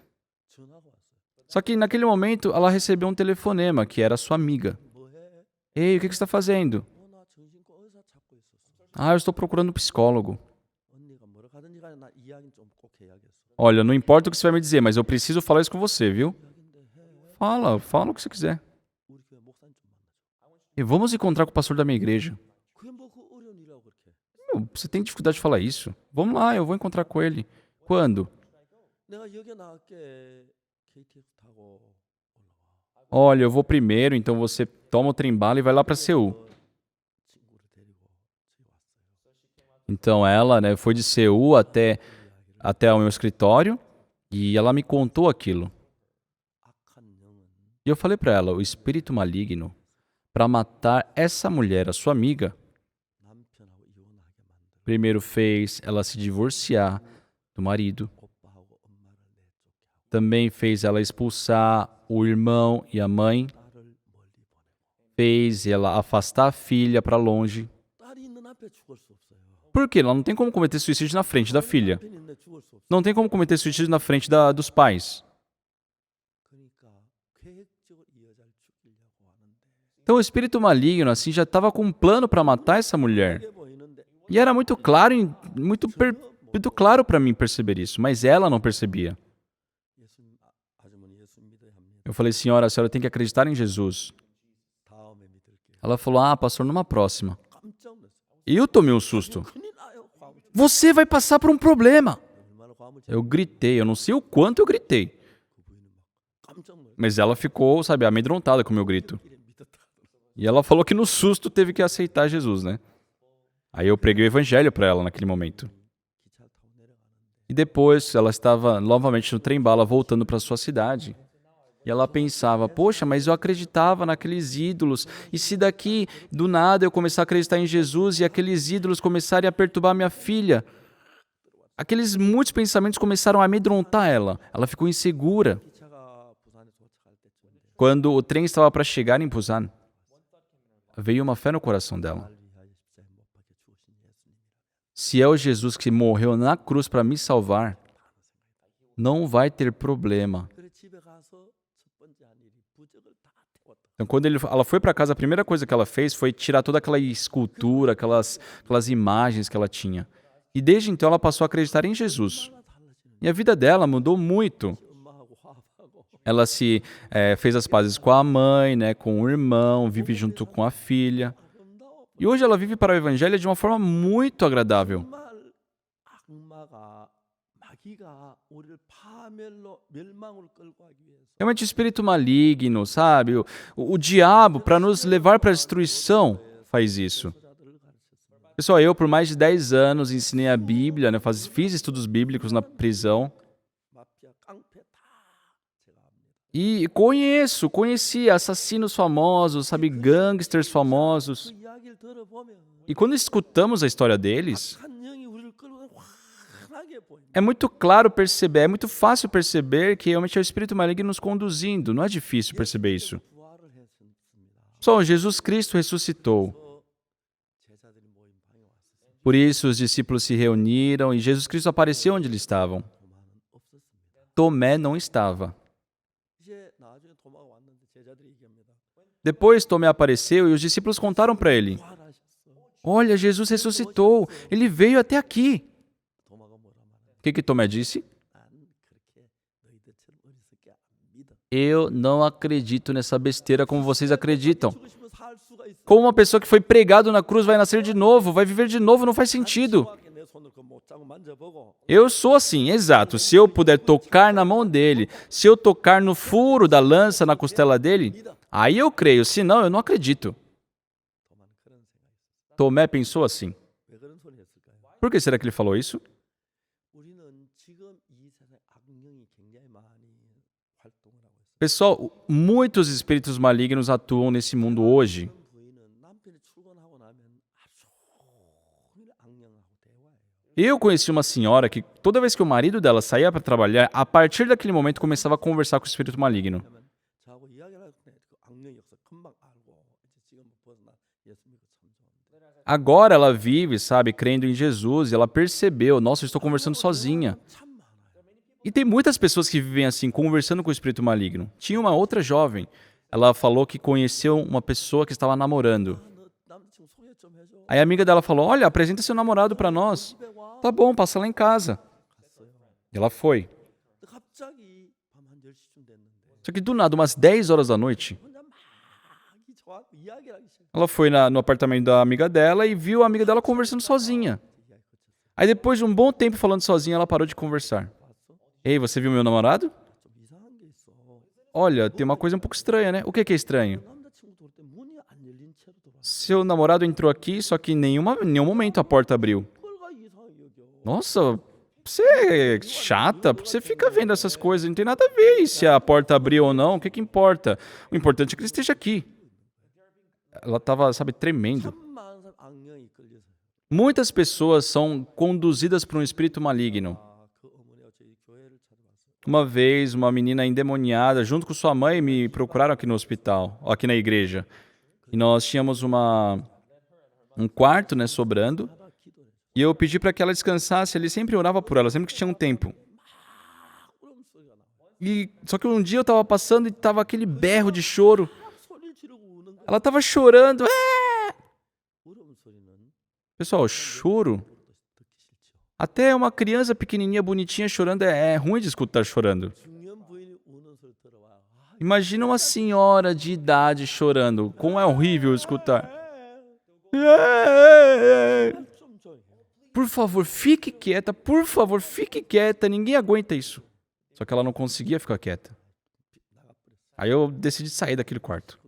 Speaker 1: 전화가 왔어요.
Speaker 2: Só que naquele momento ela recebeu um telefonema que era sua amiga.
Speaker 1: 뭐해?
Speaker 2: Ei, o que você está fazendo?
Speaker 1: 나 정신과 의사 찾고 있었어.
Speaker 2: Ah, eu estou procurando um psicólogo.
Speaker 1: 언니가 뭐라 하든지 간에 나 이야기는 좀 꼭 해야겠어.
Speaker 2: Olha, não importa o que você vai me dizer, mas eu preciso falar isso com você, viu?
Speaker 1: 이야기인데 해.
Speaker 2: Fala o que você quiser.
Speaker 1: 우리 교회 목사님 좀 만나줘.
Speaker 2: E vamos encontrar com o pastor da minha igreja.
Speaker 1: 그게 뭐 그 어려운 일이라고 그렇게.
Speaker 2: Você tem dificuldade de falar isso? Vamos lá, eu vou encontrar com ele. Quando?
Speaker 1: 내가 여기 나갈게. KTX 타고 올라와.
Speaker 2: Olha, eu vou primeiro, então você toma o trem-bala e vai lá para Seul.
Speaker 1: 친구를 데리고 저기 왔어요.
Speaker 2: Então ela, foi de Seul até o meu escritório e ela me contou aquilo.
Speaker 1: 악한 영은
Speaker 2: E eu falei para ela, o espírito maligno, para matar essa mulher, a sua amiga,
Speaker 1: 남편하고 이혼하게 만들고
Speaker 2: primeiro fez ela se divorciar do marido,
Speaker 1: 오빠하고 엄마를 내쫓게 하고
Speaker 2: também fez ela expulsar o irmão e a mãe,
Speaker 1: 딸을 멀리 보내고
Speaker 2: fez ela afastar a filha para longe.
Speaker 1: 딸이 있는 앞에 죽을 수 없어요.
Speaker 2: Por quê? Ela não tem como cometer suicídio na frente da filha.
Speaker 1: 남편이 있는데 죽을 수 없어요.
Speaker 2: Não tem como cometer suicídio na frente dos pais.
Speaker 1: 그러니까 계획적으로 이 여자를 죽이려고 하는데
Speaker 2: Então o espírito maligno assim já estava com um plano para matar essa mulher.
Speaker 1: 이게 보이는데
Speaker 2: E era muito claro, muito claro para mim perceber isso, mas ela não percebia.
Speaker 1: 예수님 아주머니 예수 믿어야 합니다.
Speaker 2: Eu falei, senhora, a senhora tem que acreditar em Jesus.
Speaker 1: 다음에 믿을게요.
Speaker 2: Ela falou, ah, pastor, numa próxima.
Speaker 1: 깜짝 놀랐어요.
Speaker 2: E eu tomei um susto.
Speaker 1: 큰일 나요. 과무치.
Speaker 2: Você vai passar por um problema.
Speaker 1: 얼마나 과무치.
Speaker 2: Eu gritei, eu não sei o quanto eu gritei.
Speaker 1: 그 부인은 막 깜짝 놀랐어요.
Speaker 2: Mas ela ficou, sabe, amedrontada com o meu grito.
Speaker 1: 이래 믿었다.
Speaker 2: E ela falou que no susto teve que aceitar Jesus, né? Aí eu preguei o evangelho para ela naquele momento.
Speaker 1: 기차 타고 내려가는데
Speaker 2: E depois ela estava novamente no trem-bala voltando para sua cidade. E ela pensava, poxa, mas eu acreditava naqueles ídolos. E se daqui, do nada, eu começar a acreditar em Jesus e aqueles ídolos começarem a perturbar minha filha? Aqueles muitos pensamentos começaram a amedrontar ela. Ela ficou insegura.
Speaker 1: 기차가 부산에 도착할 때쯤인데
Speaker 2: Quando o trem estava para chegar em Busan, veio uma fé no coração dela.
Speaker 1: 날 위하여 십자가에 못 박혀 죽으신 예수님.
Speaker 2: Se é o Jesus que morreu na cruz para me salvar, não vai ter problema.
Speaker 1: 그래 집에 가서 첫 번째 한 일이 부적을 다 태웠다.
Speaker 2: Então, quando ela foi para casa, a primeira coisa que ela fez foi tirar toda aquela escultura, aquelas imagens que ela tinha. E desde então ela passou a acreditar em Jesus.
Speaker 1: 하나 달라지는.
Speaker 2: E a vida dela mudou muito.
Speaker 1: 엄마하고 화합하고
Speaker 2: Ela fez as pazes com a mãe, com o irmão, vive junto com a filha.
Speaker 1: 아름다워.
Speaker 2: E hoje ela vive para o evangelho de uma forma muito agradável.
Speaker 1: 정말 악마가 마귀가 우리를 파멸로 멸망으로 끌고 가기 위해서
Speaker 2: Realmente o espírito maligno, sabe? O diabo, para nos levar para a destruição, faz isso.
Speaker 1: 저자들을 가르쳤습니다.
Speaker 2: Pessoal, eu por mais de 10 anos ensinei a Bíblia, fiz estudos bíblicos na prisão.
Speaker 1: 마피아 깡패 다 제가 합니다.
Speaker 2: E conheci assassinos famosos, sabe, gangsters famosos.
Speaker 1: 그 이야기를 들어보면
Speaker 2: E quando escutamos a história deles,
Speaker 1: 한 영이 우리를 끌고 환하게 보입니다.
Speaker 2: é muito claro perceber, é muito fácil perceber que realmente é o espírito maligno nos conduzindo. Não é difícil perceber isso.
Speaker 1: 부활을 했습니다.
Speaker 2: Só Jesus Cristo ressuscitou.
Speaker 1: 제자들이 모인 방에 왔습니다.
Speaker 2: Por isso os discípulos se reuniram e Jesus Cristo apareceu onde eles estavam.
Speaker 1: 도마는 없었습니다.
Speaker 2: Tomé não estava.
Speaker 1: 이제 나중에 도마가 왔는데 제자들이 얘기합니다.
Speaker 2: Depois Tomé apareceu e os discípulos contaram para ele:
Speaker 1: 부활하셨어.
Speaker 2: olha, Jesus ressuscitou, ele veio até aqui.
Speaker 1: 도마가 뭐라 말하냐?
Speaker 2: O que Tomé disse?
Speaker 1: 난 그렇게 너희들처럼 어리석게 안 믿어.
Speaker 2: Eu não acredito nessa besteira como vocês acreditam.
Speaker 1: 죽으시면 살 수가 있어.
Speaker 2: Como uma pessoa que foi pregado na cruz vai nascer de novo, vai viver de novo, não faz sentido.
Speaker 1: 내 손을 그 못장을 하고 만져보고
Speaker 2: Eu sou assim, exato. Se eu puder tocar na mão dele, se eu tocar no furo da lança na costela dele, aí eu creio. Senão, eu não acredito.
Speaker 1: 도마는 그런 생각이 있었다.
Speaker 2: Tomé pensou assim.
Speaker 1: 왜 그런 소리 했을까요?
Speaker 2: Por que será que ele falou isso?
Speaker 1: 우리는 지금 이 세상에 악령이 굉장히 많이 활동을 하고 있어요.
Speaker 2: Pessoal, muitos espíritos malignos atuam nesse mundo hoje.
Speaker 1: 어떤 부인은 남편이 출근하고 나면 하루 종일 악령하고 대화해요.
Speaker 2: Eu conheci uma senhora que toda vez que o marido dela saía para trabalhar, a partir daquele momento começava a conversar com o espírito maligno.
Speaker 1: 왜냐면 저하고 이야기를 할 때 그 악령이 없어 금방 알고 이제 지금 벗어나 예수 믿고 참 좋은데.
Speaker 2: Agora ela vive, sabe, crendo em Jesus e ela percebeu, nossa, eu estou conversando sozinha.
Speaker 1: 참 많아요.
Speaker 2: E tem muitas pessoas que vivem assim, conversando com o espírito maligno. Tinha uma outra jovem, ela falou que conheceu uma pessoa que estava namorando.
Speaker 1: 너 남자친구 소개 좀 해줘.
Speaker 2: Aí a amiga dela falou, olha, apresenta seu namorado para nós.
Speaker 1: 집에 와.
Speaker 2: Tá bom, passa lá em casa.
Speaker 1: 갔어요.
Speaker 2: E ela foi.
Speaker 1: 근데 갑자기 밤 한 10시쯤 됐는데
Speaker 2: Só que do nada, umas 10 horas da noite,
Speaker 1: 혼자 막 저하고 이야기를 하기 시작해요.
Speaker 2: ela foi no apartamento da amiga dela e viu a amiga dela conversando sozinha.
Speaker 1: 이야기 거쳤어요.
Speaker 2: Aí depois de um bom tempo falando sozinha, ela parou de conversar.
Speaker 1: 봤어?
Speaker 2: Ei, você viu meu namorado?
Speaker 1: 좀 이상한 게 있어.
Speaker 2: Olha, tem uma coisa um pouco estranha, né? O que é estranho?
Speaker 1: 남자친구도 올 때 문이 안 열린 채로 들어왔어.
Speaker 2: Seu namorado entrou aqui, só que em nenhum momento a porta abriu.
Speaker 1: 그걸가 이상하게 여겨.
Speaker 2: Nossa, você é chata, porque você fica vendo essas coisas, não tem nada a ver se a porta abriu ou não, o que que importa? O importante é que ele esteja aqui. Ela estava, sabe, tremendo.
Speaker 1: 참 많은 사람 악령이 끌려서.
Speaker 2: Muitas pessoas são conduzidas por um espírito maligno.
Speaker 1: 그 어머니가 저희 교회를 찾아왔어요.
Speaker 2: Uma vez, uma menina endemoniada, junto com sua mãe, me procuraram aqui no hospital, aqui na igreja. E nós tínhamos um quarto, né, sobrando.
Speaker 1: 하다 기도를 해서
Speaker 2: E eu pedi para que ela descansasse. Ele sempre orava por ela, sempre que tinha um tempo.
Speaker 1: 막 울음 소리가 나와요.
Speaker 2: Só que um dia eu estava passando e estava aquele berro de choro.
Speaker 1: 막 소리를 지르고 우는 거야.
Speaker 2: Ela estava chorando.
Speaker 1: 울음 소리는
Speaker 2: Pessoal, choro.
Speaker 1: 듣기 싫죠.
Speaker 2: Até uma criança pequenininha, bonitinha, chorando é ruim de escutar chorando.
Speaker 1: 중년 부인이 우는 소리 들어와. 아,
Speaker 2: Imagina uma senhora de idade chorando. Como é horrível escutar.
Speaker 1: 좀 줘요.
Speaker 2: Por favor, fique quieta. Por favor, fique quieta. Ninguém aguenta isso. Só que ela não conseguia ficar quieta.
Speaker 1: 나가버렸어.
Speaker 2: Aí eu decidi sair daquele quarto.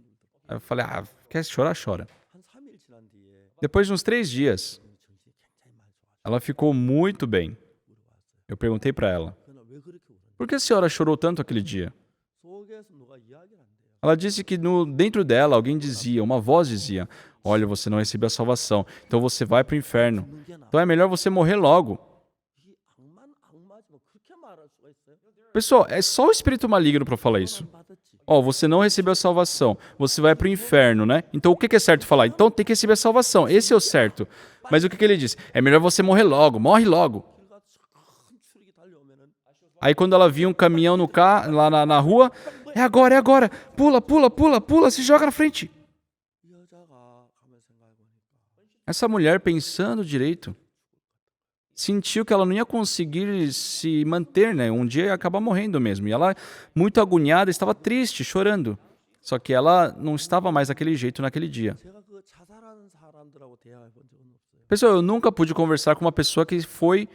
Speaker 2: Aí eu falei, quer chorar? Chora.
Speaker 1: 한 3일 지난 뒤에
Speaker 2: Depois de uns 3 dias,
Speaker 1: 정신이 굉장히 많이 좋아져.
Speaker 2: ela ficou muito bem.
Speaker 1: 물어봤어요.
Speaker 2: Eu perguntei para ela,
Speaker 1: 그러나 왜 그렇게 울었냐?
Speaker 2: por que a senhora chorou tanto aquele dia?
Speaker 1: 속에서 누가 이야기를 한대요.
Speaker 2: Ela disse que dentro dela alguém dizia, uma voz dizia, olha, você não recebeu a salvação, então você vai para o inferno.
Speaker 1: 죽는 게 나.
Speaker 2: Então é melhor você morrer logo.
Speaker 1: 이 악마지만 그렇게 말할 수가 있어요?
Speaker 2: Pessoal, é só o espírito maligno para falar isso.
Speaker 1: 받았지.
Speaker 2: Ó, você não recebeu a salvação, você vai para o inferno, né? Então o que que é certo falar? Então tem que receber a salvação, esse é o certo. Mas o que que ele disse? É melhor você morrer logo, morre logo.
Speaker 1: 길 가서 큰 추력이 달려오면은
Speaker 2: Aí quando ela via um caminhão no lá na rua, é agora, pula, pula, pula, pula, se joga na frente.
Speaker 1: 이 여자가 가만 생각해 보니까
Speaker 2: Essa mulher, pensando direito, sentiu que ela não ia conseguir se manter, né? Um dia ia acabar morrendo mesmo. E ela, muito agoniada, estava triste, chorando. Só que ela não estava mais daquele jeito naquele dia.
Speaker 1: 제가 그 자살하는 사람들하고 대화해 본 적은 없어요.
Speaker 2: Pessoal, eu nunca pude conversar com uma pessoa que foi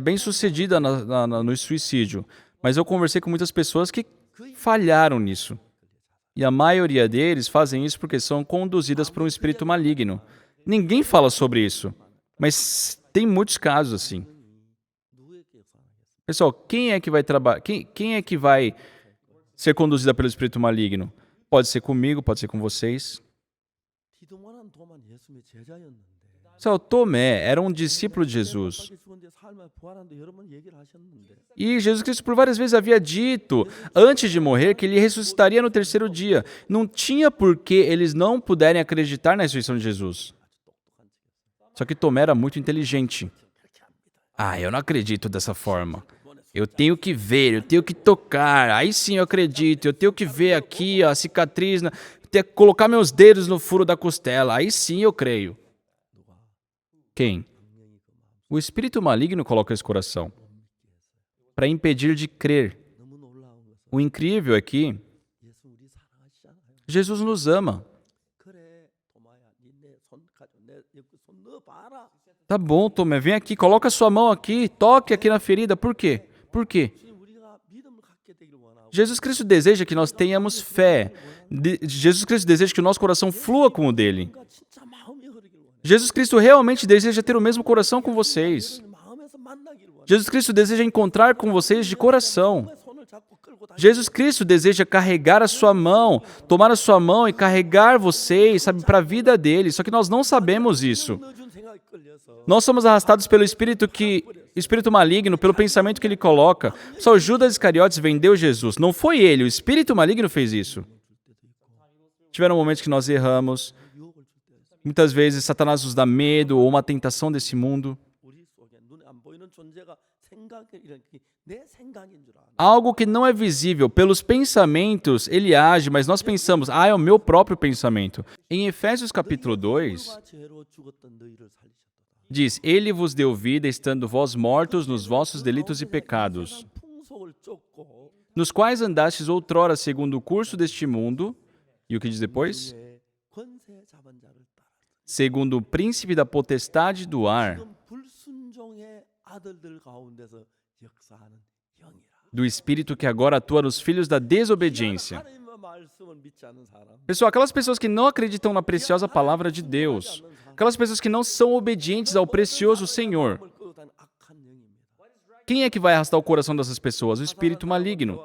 Speaker 2: bem sucedida no suicídio. Mas eu conversei com muitas pessoas que falharam nisso. E a maioria deles fazem isso porque são conduzidas por um espírito maligno. Ninguém fala sobre isso. Mas tem muitos casos assim.
Speaker 1: 누구에게 역사하겠어요?
Speaker 2: Pessoal, quem é que vai trabalhar? Quem é que vai ser conduzida pelo espírito maligno? Pode ser comigo, pode ser com vocês.
Speaker 1: 디도마는 도만 예수님의 제자였는데
Speaker 2: Pessoal, Tomé era um discípulo de Jesus.
Speaker 1: 빨리 죽었는데 삶에 부활하는데 여러 번 얘기를 하셨는데
Speaker 2: E Jesus Cristo por várias vezes havia dito, antes de morrer, que ele ressuscitaria no terceiro dia. Não tinha por que eles não puderem acreditar na ressurreição de Jesus. Só que Tomé era muito inteligente. Eu não acredito dessa forma. Eu tenho que ver, eu tenho que tocar. Aí sim eu acredito. Eu tenho que ver aqui a cicatriz, ter que colocar meus dedos no furo da costela. Aí sim eu creio. Quem? O espírito maligno coloca esse coração para impedir de crer.
Speaker 1: 너무 놀라운 것은
Speaker 2: O incrível é que
Speaker 1: 예수 우리 사랑하시잖아요.
Speaker 2: Jesus nos ama.
Speaker 1: 그래 도마야, 네 손
Speaker 2: Tá bom, Tomé, vem aqui, coloca sua mão aqui, toque aqui na ferida. Por quê? Por quê? Jesus Cristo deseja que nós tenhamos fé. Jesus Cristo deseja que o nosso coração flua com o dele. Jesus Cristo realmente deseja ter o mesmo coração com vocês. Jesus Cristo deseja encontrar com vocês de coração. Jesus Cristo deseja carregar a sua mão, tomar a sua mão e carregar vocês, sabe, para a vida dele. Só que nós não sabemos isso. Nós somos arrastados pelo espírito maligno, pelo pensamento que ele coloca. Só Judas Iscariotes vendeu Jesus. Não foi ele, o espírito maligno fez isso. Tiveram momentos que nós erramos. Muitas vezes Satanás nos dá medo ou uma tentação desse mundo. Algo que não é visível, pelos pensamentos, ele age, mas nós pensamos, é o meu próprio pensamento. Em Efésios capítulo 2, diz, ele vos deu vida, estando vós mortos nos vossos delitos e pecados, nos quais andastes outrora segundo o curso deste mundo, e o que diz depois? Segundo o príncipe da potestade do ar, do espírito que agora atua nos filhos da desobediência. Pessoal, aquelas pessoas que não acreditam na preciosa palavra de Deus, aquelas pessoas que não são obedientes ao precioso Senhor. Quem é que vai arrastar o coração dessas pessoas? O espírito maligno.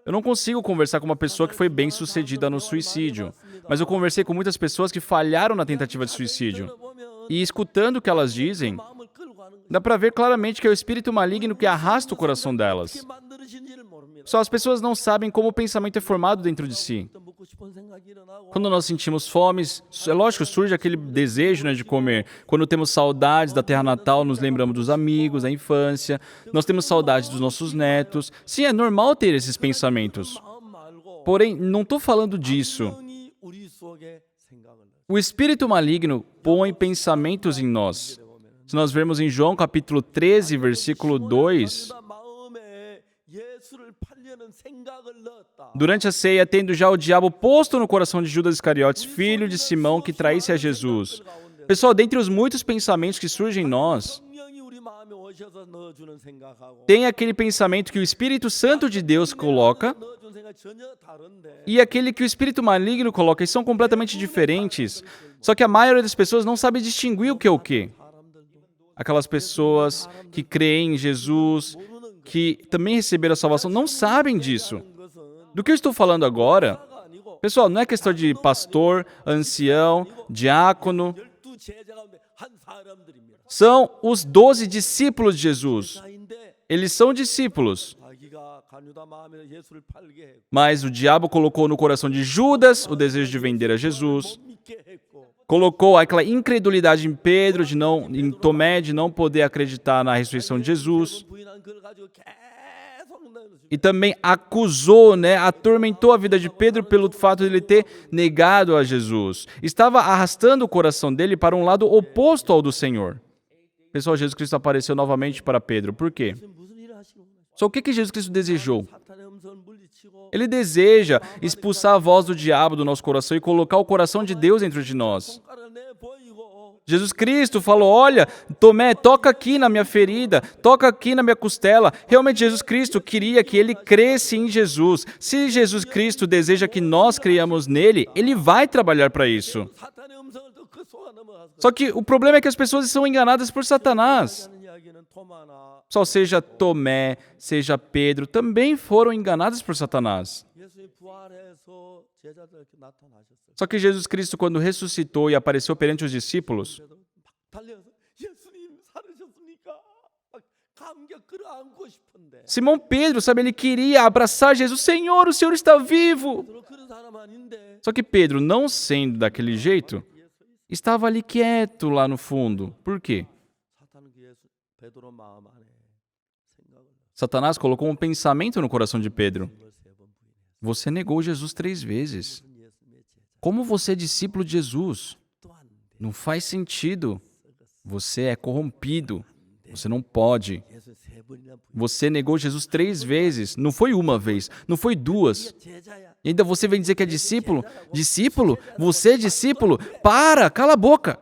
Speaker 2: Eu não consigo conversar com uma pessoa que foi bem-sucedida no suicídio, mas eu conversei com muitas pessoas que falharam na tentativa de suicídio. E escutando o que elas dizem, dá para ver claramente que é o espírito maligno que arrasta o coração delas. Só as pessoas não sabem como o pensamento é formado dentro de si. Quando nós sentimos fome, é lógico, surge aquele desejo, né, de comer. Quando temos saudades da terra natal, nos lembramos dos amigos, da infância. Nós temos saudades dos nossos netos. Sim, é normal ter esses pensamentos. Porém, não estou falando disso. O espírito maligno põe pensamentos em nós. Se nós vermos em João capítulo 13, versículo 2, durante a ceia, tendo já o diabo posto no coração de Judas Iscariotes, filho de Simão, que traísse a Jesus. Pessoal, dentre os muitos pensamentos que surgem em nós, tem aquele pensamento que o Espírito Santo de Deus coloca e aquele que o Espírito Maligno coloca, e são completamente diferentes. Só que a maioria das pessoas não sabe distinguir o que é o quê. Aquelas pessoas que creem em Jesus, que também receberam a salvação, não sabem disso. Do que eu estou falando agora, pessoal, não é questão de pastor, ancião, diácono. São os 12 discípulos de Jesus. Eles são discípulos. Mas o diabo colocou no coração de Judas o desejo de vender a Jesus. Colocou aquela incredulidade em Pedro, em Tomé, de não poder acreditar na ressurreição de Jesus. E também acusou, atormentou a vida de Pedro pelo fato de ele ter negado a Jesus. Estava arrastando o coração dele para um lado oposto ao do Senhor. Pessoal, Jesus Cristo apareceu novamente para Pedro. Por quê? Só o que Jesus Cristo desejou? Ele deseja expulsar a voz do diabo do nosso coração e colocar o coração de Deus dentro de nós. Jesus Cristo falou, olha, Tomé, toca aqui na minha ferida, toca aqui na minha costela. Realmente Jesus Cristo queria que ele cresce em Jesus. Se Jesus Cristo deseja que nós creiamos nele, ele vai trabalhar para isso. Só que o problema é que as pessoas são enganadas por Satanás. Só seja Tomé, seja Pedro, também foram enganados por Satanás. Só que Jesus Cristo, quando ressuscitou e apareceu perante os discípulos, Simão Pedro, ele queria abraçar Jesus. Senhor, o Senhor está vivo! Só que Pedro, não sendo daquele jeito, estava ali quieto lá no fundo. Por quê? Satanás colocou um pensamento no coração de Pedro. Você negou Jesus 3 vezes. Como você é discípulo de Jesus? Não faz sentido. Você é corrompido. Você não pode. Você negou Jesus 3 vezes. Não foi uma vez, não foi 2. E ainda você vem dizer que é discípulo? Discípulo? Você é discípulo? Para, cala a boca.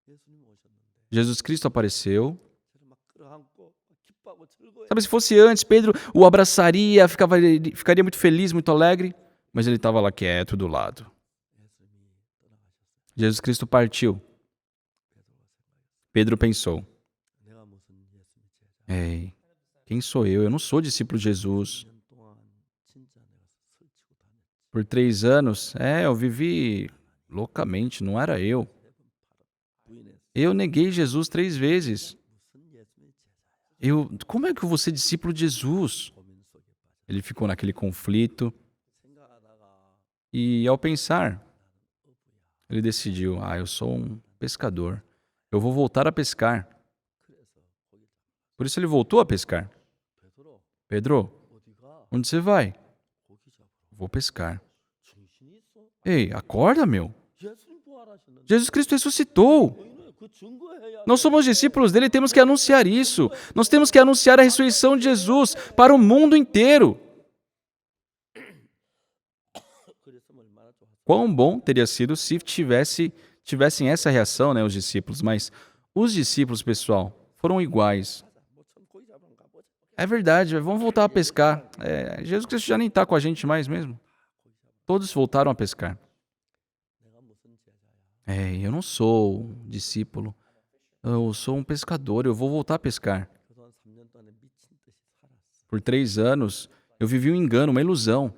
Speaker 1: 예수님 오셨는데
Speaker 2: Jesus Cristo apareceu.
Speaker 1: 저를 막 끌어안고 기뻐하고 즐거워해.
Speaker 2: Sabe, se fosse antes, Pedro o abraçaria, ficaria muito feliz, muito alegre. Mas ele estava lá quieto do lado.
Speaker 1: 예수님이 떠나가셨어요.
Speaker 2: Jesus Cristo partiu. Pedro pensou:
Speaker 1: 내가 무슨 예수님 제자.
Speaker 2: ei, quem sou eu? Eu não sou discípulo de Jesus.
Speaker 1: 2년 동안 진짜 내가 설치고 다녔지.
Speaker 2: Por 3 anos, eu vivi loucamente, não era eu.
Speaker 1: 부인했어.
Speaker 2: Eu neguei Jesus 3 vezes.
Speaker 1: 무슨 예수님의 제자야.
Speaker 2: Como é que eu vou ser discípulo de Jesus?
Speaker 1: 고민 속에 빠져.
Speaker 2: Ele ficou naquele conflito
Speaker 1: 생각하다가
Speaker 2: e, ao pensar,
Speaker 1: 어부야.
Speaker 2: ele decidiu: eu sou um pescador. Eu vou voltar a pescar.
Speaker 1: 그래서 거기
Speaker 2: Por isso ele voltou a pescar.
Speaker 1: 베드로
Speaker 2: Pedro,
Speaker 1: 어디가?
Speaker 2: onde você vai?
Speaker 1: 고기 잡으러.
Speaker 2: Vou pescar.
Speaker 1: 정신이 있어?
Speaker 2: Ei, acorda, meu.
Speaker 1: 예수님 부활하셨는데.
Speaker 2: Jesus Cristo ressuscitou.
Speaker 1: 너희는 그 증거해야
Speaker 2: Nós somos discípulos dele e temos que anunciar isso. Nós temos que anunciar a ressurreição de Jesus para o mundo inteiro.
Speaker 1: 그랬으면 얼마나 좋았어.
Speaker 2: Quão bom teria sido se tivessem essa reação, né, os discípulos. Mas os discípulos, pessoal, foram iguais.
Speaker 1: 뭐참 고기 잡으러 가보자.
Speaker 2: É verdade, vamos voltar a pescar. Jesus Cristo já nem está com a gente mais mesmo. Todos voltaram a pescar.
Speaker 1: 내가 무슨 제자야.
Speaker 2: Eu não sou um discípulo. Eu sou um pescador, eu vou voltar a pescar.
Speaker 1: 그동안 3년 동안에 미친 듯이 살았어.
Speaker 2: Por 3 anos, eu vivi um engano, uma ilusão.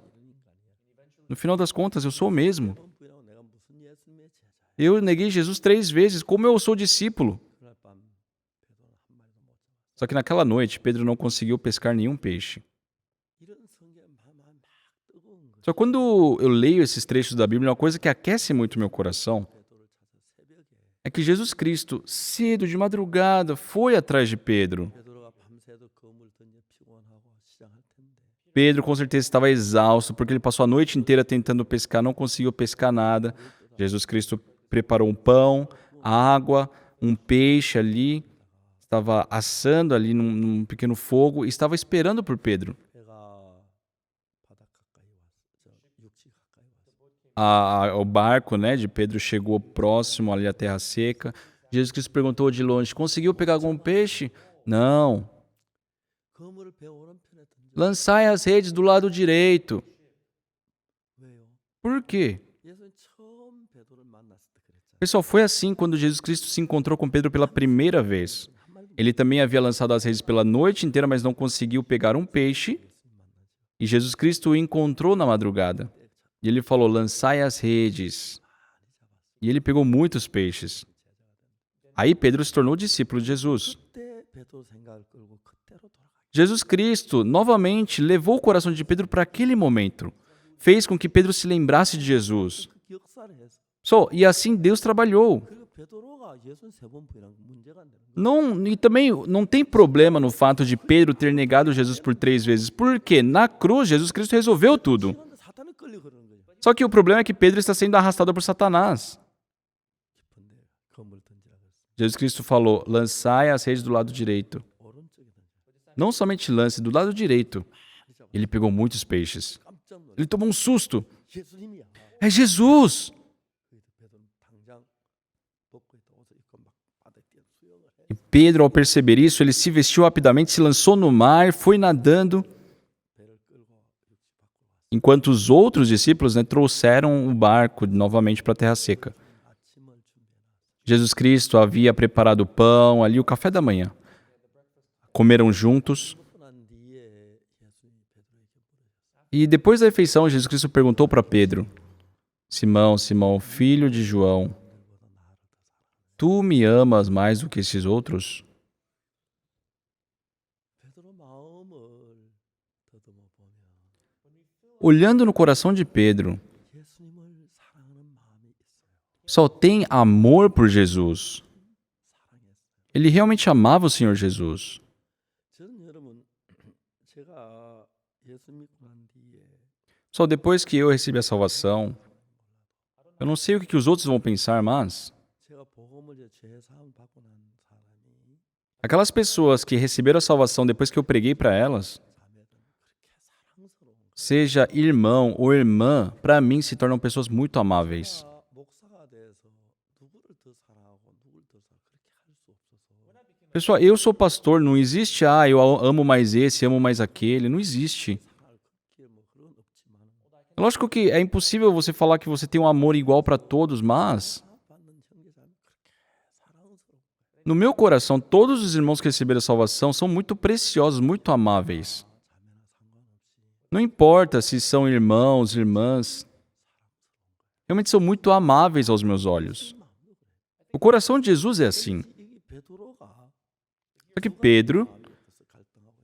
Speaker 2: No final das contas, eu sou o mesmo.
Speaker 1: 이번 부인하고 내가 무슨 예수님의 제자야.
Speaker 2: Eu neguei Jesus 3 vezes, como eu sou discípulo.
Speaker 1: 그날 밤 베드로는 한 마리도 못 잡았어.
Speaker 2: Só que naquela noite, Pedro não conseguiu pescar nenhum peixe.
Speaker 1: 이런 성경 마음이 막 뜨거운 거야.
Speaker 2: Só que quando eu leio esses trechos da Bíblia, uma coisa que aquece muito meu coração
Speaker 1: 베드로를 찾아 새벽에
Speaker 2: é que Jesus Cristo, cedo, de madrugada, foi atrás de Pedro.
Speaker 1: 베드로가 밤새도 그물 던져 피곤하고 시작할 텐데
Speaker 2: Pedro com certeza estava exausto, porque ele passou a noite inteira tentando pescar, não conseguiu pescar nada. Jesus Cristo preparou um pão, água, um peixe ali, estava assando ali num pequeno fogo e estava esperando por Pedro.
Speaker 1: 배가 바닥 가까이 왔어. 육지 가까이 왔어.
Speaker 2: O barco, né, de Pedro chegou próximo ali à terra seca. Jesus Cristo perguntou de longe: conseguiu pegar algum peixe? Não.
Speaker 1: 그물을 배 오른편에 던져.
Speaker 2: Lançai as redes do lado direito.
Speaker 1: 왜요?
Speaker 2: Por quê?
Speaker 1: 예수님 처음 베드로를 만났을 때 그랬잖아요.
Speaker 2: Pessoal, foi assim quando Jesus Cristo se encontrou com Pedro pela primeira vez.
Speaker 1: 한 마리도
Speaker 2: Ele também havia lançado as redes pela noite inteira, mas não conseguiu pegar um peixe.
Speaker 1: 예수님 만나죠.
Speaker 2: E Jesus Cristo o encontrou na madrugada. E ele falou: lançai as redes. E ele pegou muitos peixes. Aí Pedro se tornou discípulo de Jesus.
Speaker 1: 그때 베드로 생각을 끌고 그때로 돌아가.
Speaker 2: Jesus Cristo novamente levou o coração de Pedro para aquele momento. Fez com que Pedro se lembrasse de Jesus.
Speaker 1: 그 역사를 했어.
Speaker 2: E assim Deus trabalhou.
Speaker 1: 그리고 베드로가 예수님 세 번 부인한 건 문제가 안 되는 거야.
Speaker 2: E também não tem problema no fato de Pedro ter negado Jesus por 3 vezes, porque na cruz Jesus Cristo resolveu tudo.
Speaker 1: 그런데 사탄에 끌려 그러는 거죠.
Speaker 2: Só que o problema é que Pedro está sendo arrastado por Satanás.
Speaker 1: 깊은데 그물 던지라 그랬어.
Speaker 2: Jesus Cristo falou: lançai as redes do lado direito.
Speaker 1: 오른쪽에 던져.
Speaker 2: Não somente lance, do lado direito. Ele pegou muitos peixes.
Speaker 1: 깜짝 놀라.
Speaker 2: Ele tomou um susto.
Speaker 1: 예수님이야.
Speaker 2: É Jesus!
Speaker 1: 그래서 베드로는 당장 벗고 있다 옷을 입고 막 바다에 뛰어 수영을 해.
Speaker 2: E Pedro, ao perceber isso, ele se vestiu rapidamente, se lançou no mar, foi nadando,
Speaker 1: 배를 끌고 육지 밖으로 왔어.
Speaker 2: enquanto os outros discípulos, né, trouxeram o barco novamente para a terra seca.
Speaker 1: 아침을 준비해놨어.
Speaker 2: Jesus Cristo havia preparado o pão, ali o café da manhã. Comeram juntos.
Speaker 1: 먹고 난 뒤에 예수님이 베드로에게 물으셨어.
Speaker 2: E depois da refeição, Jesus Cristo perguntou para Pedro: Simão, Simão, filho de João,
Speaker 1: 너보다 나를 더 사랑하는
Speaker 2: tu me amas mais do que esses outros?
Speaker 1: 베드로 마음을 더듬어 보면
Speaker 2: Olhando no coração de Pedro,
Speaker 1: 예수님을 사랑하는 마음이 있어요.
Speaker 2: só tem amor por Jesus.
Speaker 1: 사랑했어요.
Speaker 2: Ele realmente amava o Senhor Jesus.
Speaker 1: 저는 여러분 제가 예수 믿고 난 뒤에
Speaker 2: Só depois que eu recebi a salvação, eu não sei o que os outros vão pensar, mas
Speaker 1: 제가 복음을 죄 사함 받고 난 사람이
Speaker 2: aquelas pessoas que receberam a salvação depois que eu preguei para elas,
Speaker 1: 자매들은 그렇게 사랑스러운
Speaker 2: seja irmão ou irmã, para mim se tornam pessoas muito amáveis.
Speaker 1: 목사가 돼서 누구를 더 사랑하고 누구를 더 그렇게 할 수 없어서
Speaker 2: Pessoal, eu sou pastor, não existe, eu amo mais esse, amo mais aquele, não existe.
Speaker 1: 사랑할 그게 뭐 그런 없지만
Speaker 2: Lógico que é impossível você falar que você tem um amor igual para todos, mas
Speaker 1: 받는 형제자매 그렇게 사랑스러워.
Speaker 2: no meu coração, todos os irmãos que receberam a salvação são muito preciosos, muito amáveis.
Speaker 1: 자매나 상관없이
Speaker 2: Não importa se são irmãos, irmãs, realmente são muito amáveis aos meus olhos. O coração de Jesus é assim.
Speaker 1: 이게 베드로가
Speaker 2: Só que Pedro,
Speaker 1: 갈등하고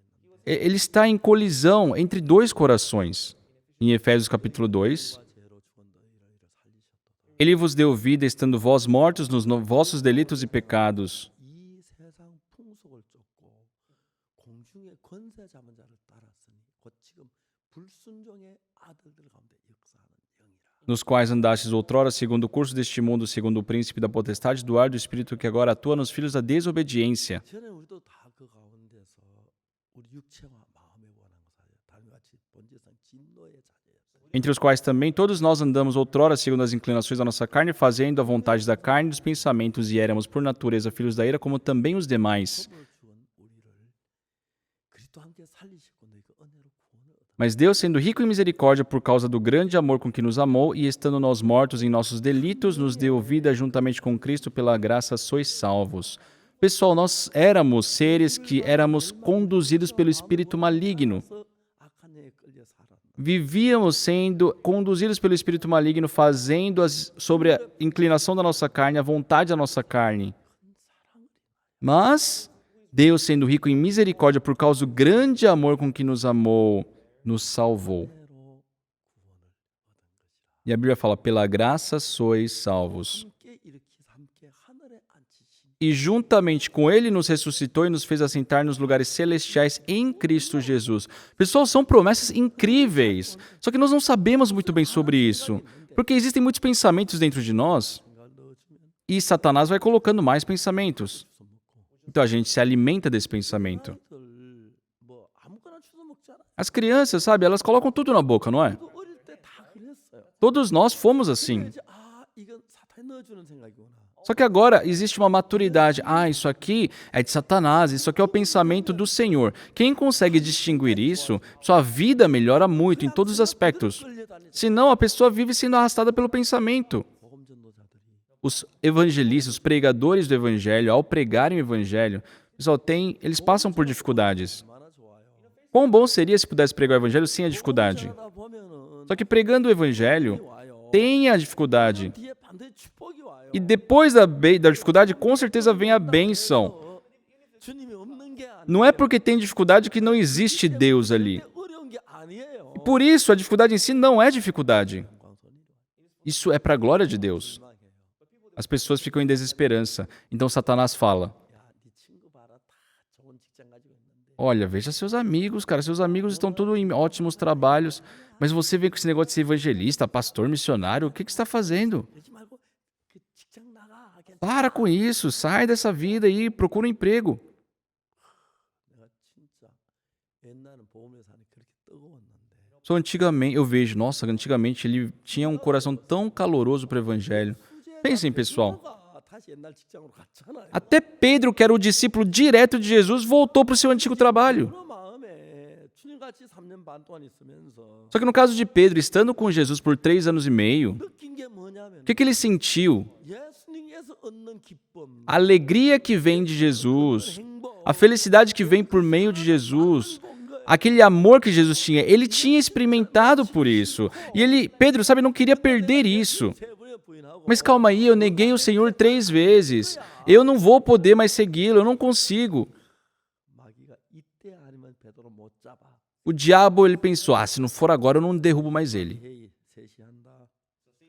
Speaker 1: 있는
Speaker 2: ele está em colisão entre dois corações. Em Efésios capítulo 2,
Speaker 1: 죄로 죽은 너희를 살리셨다.
Speaker 2: ele vos deu vida estando vós mortos nos vossos delitos e pecados.
Speaker 1: 이 세상 풍속을 쫓고 공중의 권세 잡은 자를 따랐으니 곧 지금 불순종의 아들들 가운데 역사하는 영이라.
Speaker 2: Nos quais andastes outrora segundo o curso deste mundo, segundo o príncipe da potestade do ar do espírito que agora atua nos filhos da desobediência.
Speaker 1: 전에 우리도 다 그 가운데서 우리 육체와 마음에 원한 것을 다음과 같이 본질상 진노의 자녀였어요.
Speaker 2: Entre os quais também todos nós andamos outrora segundo as inclinações da nossa carne, fazendo a vontade da carne e dos pensamentos, e éramos por natureza filhos da ira, como também os demais.
Speaker 1: 법을 주은 우리를 그리스도와 함께 살리시고 너희가 은혜로 구원을 얻었다.
Speaker 2: Mas Deus, sendo rico em misericórdia por causa do grande amor com que nos amou, e estando nós mortos em nossos delitos, nos deu vida juntamente com Cristo, pela graça sois salvos. Pessoal, nós éramos seres que éramos conduzidos pelo espírito maligno.
Speaker 1: 그래서 악한 영에 끌려 살았다.
Speaker 2: Vivíamos sendo conduzidos pelo espírito maligno, fazendo sobre a inclinação da nossa carne, a vontade da nossa carne. Mas Deus, sendo rico em misericórdia por causa do grande amor com que nos amou, nos salvou.
Speaker 1: 은혜로 구원을 얻은 것이라.
Speaker 2: E a Bíblia fala, pela graça sois salvos.
Speaker 1: 함께 일으키사 함께 하늘에 앉히신
Speaker 2: E juntamente com Ele nos ressuscitou e nos fez assentar nos lugares celestiais em Cristo Jesus. Pessoal, são promessas incríveis. Só que nós não sabemos muito bem sobre isso. Porque existem muitos pensamentos dentro de nós
Speaker 1: 생각을 넣어주면
Speaker 2: e Satanás vai colocando mais pensamentos.
Speaker 1: 주워 먹고
Speaker 2: Então a gente se alimenta desse pensamento.
Speaker 1: 아이들 뭐 아무거나 주워 먹잖아.
Speaker 2: As crianças, sabe, elas colocam tudo na boca, não é?
Speaker 1: 우리도 어릴 때 다 그랬어요.
Speaker 2: Todos nós fomos assim.
Speaker 1: 이제 이건 사탄이 넣어주는 생각이구나.
Speaker 2: Só que agora existe uma maturidade. Isso aqui é de Satanás, isso aqui é o pensamento do Senhor. Quem consegue distinguir isso, sua vida melhora muito em todos os aspectos. Senão, a pessoa vive sendo arrastada pelo pensamento.
Speaker 1: 복음 전도자들이
Speaker 2: Os evangelistas, os pregadores do evangelho, ao pregarem o evangelho, pessoal, eles passam por dificuldades.
Speaker 1: 얼마나 좋아요.
Speaker 2: Quão bom seria se pudesse pregar o evangelho sem a dificuldade?
Speaker 1: 하다 보면은
Speaker 2: Só que pregando o evangelho,
Speaker 1: 와요.
Speaker 2: tem a dificuldade.
Speaker 1: 뒤에 반드시 축복이 와요.
Speaker 2: E depois da dificuldade, com certeza vem a bênção.
Speaker 1: 주님이 없는 게 아니에요.
Speaker 2: Não é porque tem dificuldade que não existe Deus ali.
Speaker 1: 어려운 게 아니에요.
Speaker 2: Por isso, a dificuldade em si não é dificuldade.
Speaker 1: 영광선이로.
Speaker 2: Isso é para a glória de Deus.
Speaker 1: 희망해요.
Speaker 2: As pessoas ficam em desesperança. Então Satanás fala,
Speaker 1: 야, 네 친구 봐라. 다 좋은 직장 가지고 있는데.
Speaker 2: olha, veja seus amigos, cara. Seus amigos estão todos em ótimos trabalhos. Mas você vem com esse negócio de ser evangelista, pastor, missionário. O que você está fazendo?
Speaker 1: 그러지 말고 그 직장 나가.
Speaker 2: Para com isso. Sai dessa vida aí. Procura um emprego.
Speaker 1: 내가 진짜 옛날은 보험회사는 그렇게 뜨거웠는데
Speaker 2: Só antigamente, eu vejo, nossa, antigamente ele tinha um coração tão caloroso para o evangelho. Pensem, pessoal.
Speaker 1: 베드로가 다시 옛날 직장으로 갔잖아요.
Speaker 2: Até Pedro, que era o discípulo direto de Jesus, voltou para o seu antigo trabalho.
Speaker 1: 그런 마음에 주님같이 3년 반 동안 있으면서
Speaker 2: Só que no caso de Pedro, estando com Jesus por 3 anos e meio,
Speaker 1: 느낀 게 뭐냐면
Speaker 2: o que ele sentiu?
Speaker 1: 예수님께서 얻는 기쁨,
Speaker 2: A alegria que vem de Jesus,
Speaker 1: 행복,
Speaker 2: a felicidade que vem por meio de Jesus,
Speaker 1: 본 거예요.
Speaker 2: aquele amor que Jesus tinha, ele tinha experimentado por isso. E ele, Pedro, sabe, não queria perder isso.
Speaker 1: 세 번에 부인하고
Speaker 2: Mas calma aí, eu neguei o Senhor 3 vezes. Eu não vou poder mais segui-lo, eu não consigo.
Speaker 1: 마귀가 이때 아니면 베드로 못 잡아.
Speaker 2: O diabo, ele pensou, se não for agora, eu não derrubo mais ele.
Speaker 1: 회의 셋이 한다.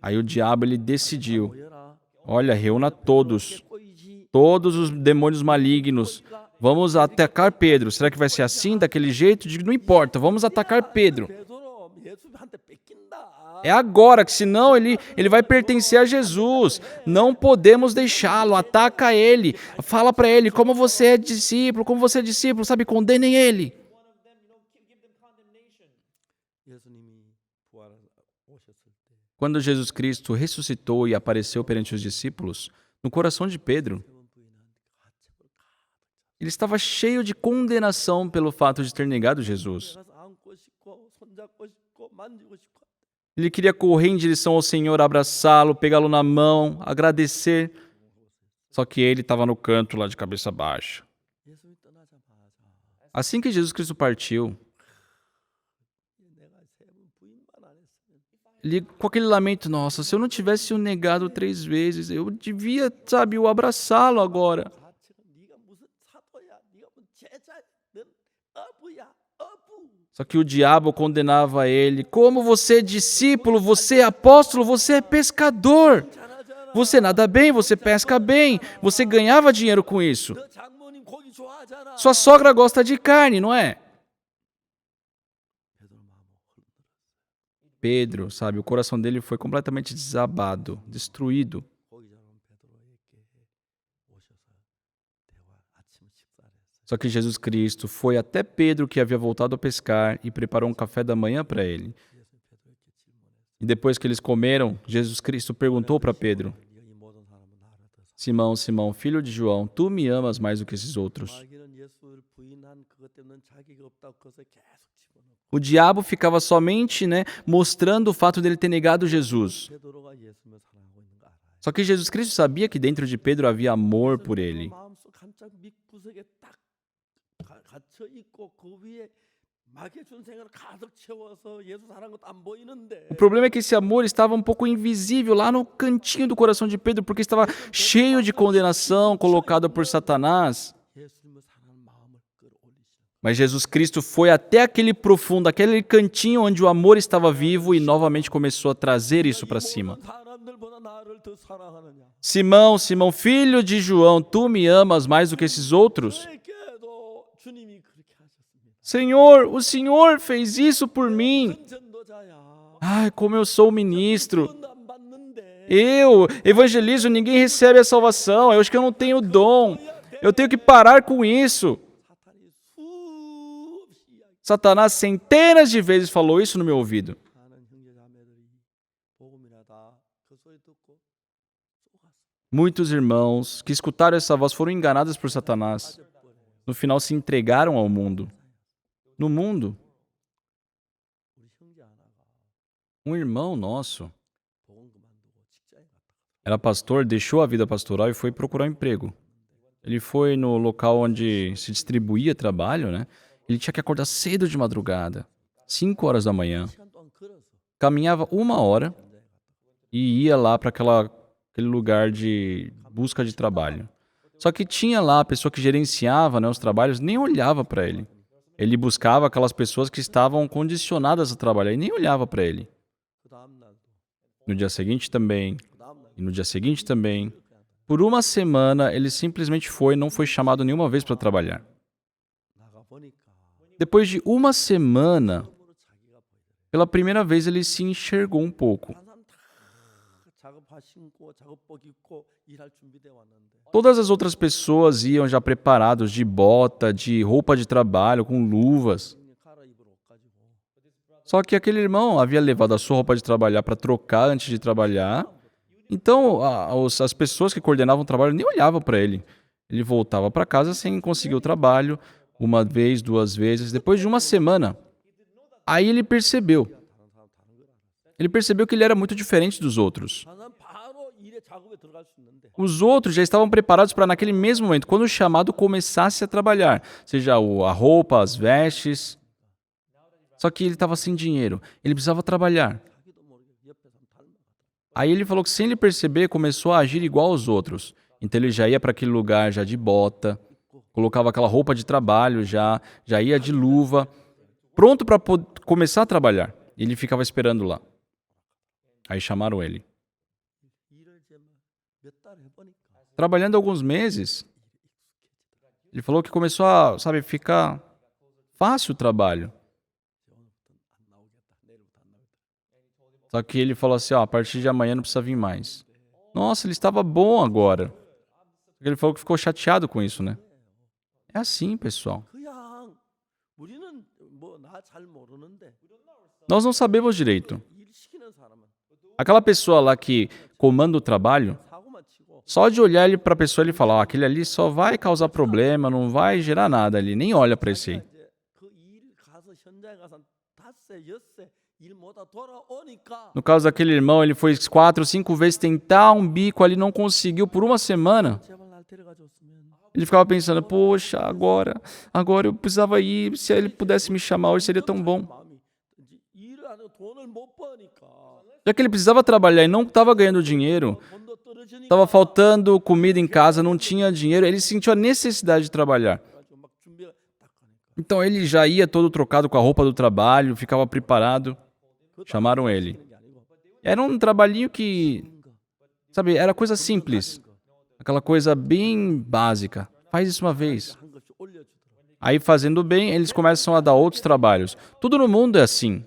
Speaker 2: Aí o diabo, ele decidiu,
Speaker 1: 모여라.
Speaker 2: olha, reúna todos,
Speaker 1: 꼬이지.
Speaker 2: todos os demônios malignos. Vamos atacar Pedro. Será que vai ser assim, daquele jeito? Digo, não importa, vamos atacar Pedro.
Speaker 1: 베드로 예수한테 뺏긴다.
Speaker 2: É agora, que senão ele vai pertencer a Jesus. Não podemos deixá-lo, ataca ele. Fala para ele, como você é discípulo, sabe, condenem ele.
Speaker 1: 예수님이
Speaker 2: Quando Jesus Cristo ressuscitou e apareceu perante os discípulos, no coração de Pedro, ele estava cheio de condenação pelo fato de ter negado Jesus.
Speaker 1: 가서 안고 싶고 손잡고 싶고 만지고 싶고.
Speaker 2: Ele queria correr em direção ao Senhor, abraçá-lo, pegá-lo na mão, agradecer. Só que ele estava no canto lá de cabeça baixa.
Speaker 1: 예수님이 떠나자마자
Speaker 2: Assim que Jesus Cristo partiu,
Speaker 1: 내가 세 번 부인만 안 했으면
Speaker 2: ele, com aquele lamento, nossa, se eu não tivesse o negado 3 vezes, eu devia, sabe, o abraçá-lo agora.
Speaker 1: 자체가 네가 무슨 사도야, 네가 무슨 제자야, 넌 어부야, 어부.
Speaker 2: Só que o diabo condenava ele. Como você é discípulo, você é apóstolo, você é pescador.
Speaker 1: 잘하잖아.
Speaker 2: Você nada bem, você pesca bem, você ganhava dinheiro com isso.
Speaker 1: 너 장모님 고기 좋아하잖아.
Speaker 2: Sua sogra gosta de carne, não é?
Speaker 1: 베드로 마음은 흔들어.
Speaker 2: Pedro, sabe, o coração dele foi completamente desabado, destruído.
Speaker 1: 고기 잘 온 베드로에게 오셔서 대화 아침 식사를 했어요.
Speaker 2: Só que Jesus Cristo foi até Pedro, que havia voltado a pescar, e preparou um café da manhã para ele.
Speaker 1: 예수님 베드로에게 질문했어요.
Speaker 2: E depois que eles comeram, Jesus Cristo perguntou para Pedro:
Speaker 1: 네가 이 모든 사람은 나를 더 사랑하느냐?
Speaker 2: Simão, Simão, filho de João, tu me amas mais do que esses outros?
Speaker 1: 마귀는 예수를 부인한 그것 때문에 자기가 없다고 그것을 계속 집어넣고
Speaker 2: O diabo ficava somente, mostrando o fato dele ter negado Jesus.
Speaker 1: 베드로가 예수님을 사랑하고 있는 거 알아요.
Speaker 2: Só que Jesus Cristo sabia que dentro de Pedro havia amor por ele.
Speaker 1: 마음속 한짝 밑구석에 딱 갇혀 있고 그 위에 마귀의 준생을 가득 채워서 예수 사랑한 것도 안 보이는데
Speaker 2: O problema é que esse amor estava um pouco invisível lá no cantinho do coração de Pedro, porque estava cheio de condenação colocada por Satanás.
Speaker 1: 예수님을 사랑하는 마음을 끌어올리시는
Speaker 2: Mas Jesus Cristo foi até aquele profundo, aquele cantinho onde o amor estava vivo e novamente começou a trazer isso para cima.
Speaker 1: 모든 사람들보다 나를 더 사랑하느냐?
Speaker 2: Simão, Simão, filho de João, tu me amas mais do que esses outros?
Speaker 1: 저에게도 주님이 그렇게 하셨습니다.
Speaker 2: Senhor, o Senhor fez isso por mim.
Speaker 1: 전도자야.
Speaker 2: Ai, como eu sou ministro.
Speaker 1: 돈도 안 받는데
Speaker 2: Eu evangelizo, ninguém recebe a salvação. Eu acho que eu não tenho dom. Eu tenho que parar com isso.
Speaker 1: 사탄이 수없이 이야기.
Speaker 2: Satanás centenas de vezes falou isso no meu ouvido.
Speaker 1: 많은 형제 자매들이 복음이라다 그 소리 듣고 속았어.
Speaker 2: Muitos irmãos que escutaram essa voz foram enganados por Satanás.
Speaker 1: 빠져버려.
Speaker 2: No final se entregaram ao mundo. No mundo,
Speaker 1: 우리 형제 하나가
Speaker 2: um irmão nosso
Speaker 1: 복음 그만두고 직장에 갔다.
Speaker 2: era pastor, deixou a vida pastoral e foi procurar um emprego. Ele foi no local onde se distribuía trabalho, Ele tinha que acordar cedo de madrugada, 5 horas da manhã.
Speaker 1: 시간 동안 걸어서
Speaker 2: Caminhava 1 hora e ia lá para aquele lugar de busca de trabalho. Só que tinha lá a pessoa que gerenciava, os trabalhos, nem olhava para ele. Ele buscava aquelas pessoas que estavam condicionadas a trabalhar e nem olhava para ele.
Speaker 1: 그 다음 날도
Speaker 2: No dia seguinte também,
Speaker 1: 그 다음 날
Speaker 2: e no dia seguinte também. Por uma semana, ele simplesmente não foi chamado nenhuma vez para trabalhar.
Speaker 1: 나가 보니까
Speaker 2: Depois de uma semana,
Speaker 1: 처음으로 자기가 보이더래.
Speaker 2: pela primeira vez ele se enxergou um pouco.
Speaker 1: 다른 사람 다 작업화 신고 작업복 입고 일할 준비돼 왔는데
Speaker 2: Todas as outras pessoas iam já preparados de bota, de roupa de trabalho, com luvas.
Speaker 1: 갈아입을 옷 가지고
Speaker 2: Só que aquele irmão havia levado a sua roupa de trabalhar para trocar antes de trabalhar. Então, as pessoas que coordenavam o trabalho nem olhavam para ele. Ele voltava para casa sem conseguir o trabalho, uma vez, 2 vezes. Depois de uma semana, aí ele percebeu. Ele percebeu que ele era muito diferente dos outros.
Speaker 1: 다른 사람 바로 일에 작업에 들어갈 수 있는데
Speaker 2: Os outros já estavam preparados para, naquele mesmo momento, quando o chamado começasse a trabalhar, seja a roupa, as vestes. Só que ele estava sem dinheiro, ele precisava trabalhar.
Speaker 1: 자기도 모르게 옆에 사람 닮아가더라.
Speaker 2: Aí ele falou que, sem ele perceber, começou a agir igual aos outros. Então ele já ia para aquele lugar já de bota, colocava aquela roupa de trabalho já ia de luva, pronto para começar a trabalhar. E ele ficava esperando lá. Aí chamaram ele.
Speaker 1: 일을 이제 몇 달 해보니까
Speaker 2: Trabalhando alguns meses, ele falou que começou a, ficar fácil o trabalho.
Speaker 1: 오늘부터는 안 나오겠다. 내일부터 안 나오겠다.
Speaker 2: Só que ele falou assim, a partir de amanhã não precisa vir mais. Nossa, ele estava bom agora. Ele falou que ficou chateado com isso, É assim, pessoal.
Speaker 1: 그냥 우리는 뭐 나 잘 모르는데
Speaker 2: Nós não sabemos direito.
Speaker 1: 일 시키는 사람은
Speaker 2: Aquela pessoa lá que comanda o trabalho,
Speaker 1: 사고만 치고
Speaker 2: só de olhar ele para a pessoa, ele fala, ó, aquele ali só vai causar problema, não vai gerar nada ali, nem olha para esse aí.
Speaker 1: 이제 그 일 가서 현장에 가서 5세, 6세 일 못하 돌아오니까
Speaker 2: No caso daquele irmão, ele foi 4, 5 vezes tentar um bico ali, não conseguiu por uma semana.
Speaker 1: 제발 날 데려가 줬으면
Speaker 2: Ele ficava pensando, poxa, agora eu precisava ir, se ele pudesse me chamar hoje seria tão bom.
Speaker 1: 마음이 이제 일을 안 하고 돈을 못 버니까
Speaker 2: Já que ele precisava trabalhar e não estava ganhando dinheiro,
Speaker 1: 돈도 떨어지니까
Speaker 2: estava faltando comida em casa, não tinha dinheiro, ele sentiu a necessidade de trabalhar.
Speaker 1: 그래가지고 막 준비가 딱 하니까
Speaker 2: Então ele já ia todo trocado com a roupa do trabalho, ficava preparado. Chamaram ele.
Speaker 1: 하는 게 아니고
Speaker 2: Era um trabalhinho que, sabe, era coisa simples. Aquela coisa bem básica. Faz isso uma vez.
Speaker 1: 한 것씩 올려주더라고.
Speaker 2: Aí, fazendo bem, eles começam a dar outros trabalhos. Tudo no mundo é assim.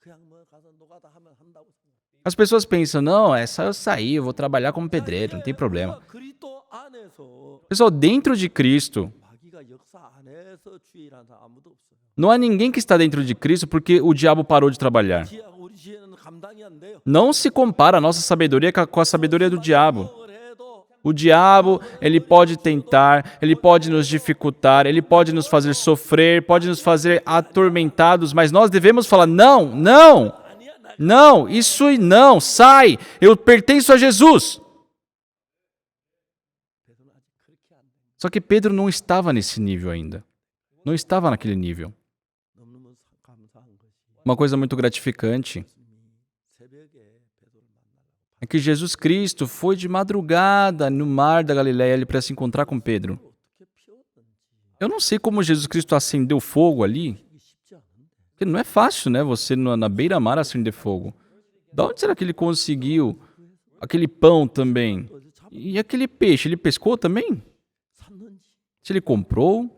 Speaker 1: 그냥 뭐 가서 노가다 하면 한다고 생각.
Speaker 2: As pessoas pensam, não, é só eu sair, eu vou trabalhar como pedreiro, não tem problema.
Speaker 1: 그리스도 안에서
Speaker 2: Pessoal, dentro de Cristo,
Speaker 1: 마귀가 역사 안에서 주의라는 사람 아무도 없어요.
Speaker 2: não há ninguém que está dentro de Cristo porque o diabo parou de trabalhar.
Speaker 1: 지혜하고 우리 지혜는 감당이 안 돼요.
Speaker 2: Não se compara a nossa sabedoria com a sabedoria do diabo.
Speaker 1: 뭘 해도
Speaker 2: O diabo, ele pode tentar, ele pode nos dificultar, ele pode nos fazer sofrer, pode nos fazer atormentados, mas nós devemos falar: não, não,
Speaker 1: 아니야 나
Speaker 2: não, isso aí não, sai, eu pertenço a Jesus.
Speaker 1: 베드로는 아직 그렇게 안 돼.
Speaker 2: Só que Pedro não estava nesse nível ainda. Não estava naquele nível.
Speaker 1: 너무너무 감사한 것이
Speaker 2: Uma coisa muito gratificante
Speaker 1: 새벽에 베드로를 만나려고
Speaker 2: é que Jesus Cristo foi de madrugada no mar da Galileia para se encontrar com Pedro.
Speaker 1: 어떻게 피웠던지
Speaker 2: Eu não sei como Jesus Cristo acendeu fogo ali.
Speaker 1: 이게 쉽지 않은데
Speaker 2: Porque não é fácil, né? Você na beira-mar acender fogo. Da onde será que ele conseguiu aquele pão também?
Speaker 1: 어디 잡
Speaker 2: E aquele peixe, ele pescou também?
Speaker 1: 샀는지
Speaker 2: Se ele comprou,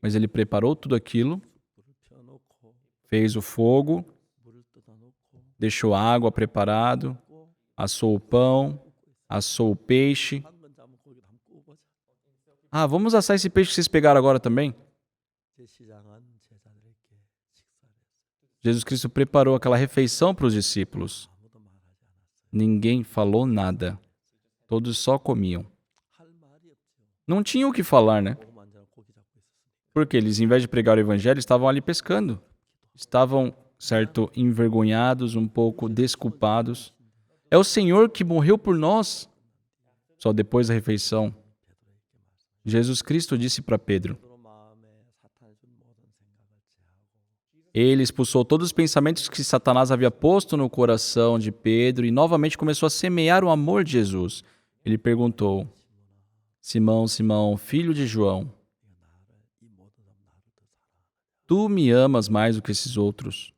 Speaker 2: mas ele preparou tudo aquilo,
Speaker 1: 불을 펴놓고
Speaker 2: fez o fogo,
Speaker 1: 물을 뜯어놓고
Speaker 2: deixou a água preparado, assou o pão, assou o peixe.
Speaker 1: 방금 잡은 고기를 한번 구워보자.
Speaker 2: Ah, vamos assar esse peixe que vocês pegaram agora também?
Speaker 1: 제 시장은 제자들에게 식사를 했어요.
Speaker 2: Jesus Cristo preparou aquela refeição para os discípulos.
Speaker 1: 아무도 말하지 않았어요.
Speaker 2: Ninguém falou nada. Todos só comiam.
Speaker 1: 할 말이 없죠.
Speaker 2: Não tinham o que falar, né?
Speaker 1: 고기 만지랑 고기 잡고 있었으니까.
Speaker 2: Porque eles, em vez de pregar o evangelho, estavam ali pescando. Estavam, certo, envergonhados, um pouco desculpados. É o Senhor que morreu por nós. Só depois da refeição, Jesus Cristo disse para Pedro.
Speaker 1: 베드로 마음에 사탄이 준 모든 생각을 제하고
Speaker 2: Ele expulsou todos os pensamentos que Satanás havia posto no coração de Pedro e novamente começou a semear o amor de Jesus. Ele perguntou: Simão, Simão, filho de João,
Speaker 1: 이 모든 사람 나를 더 사랑하느냐.
Speaker 2: tu me amas mais do que esses outros?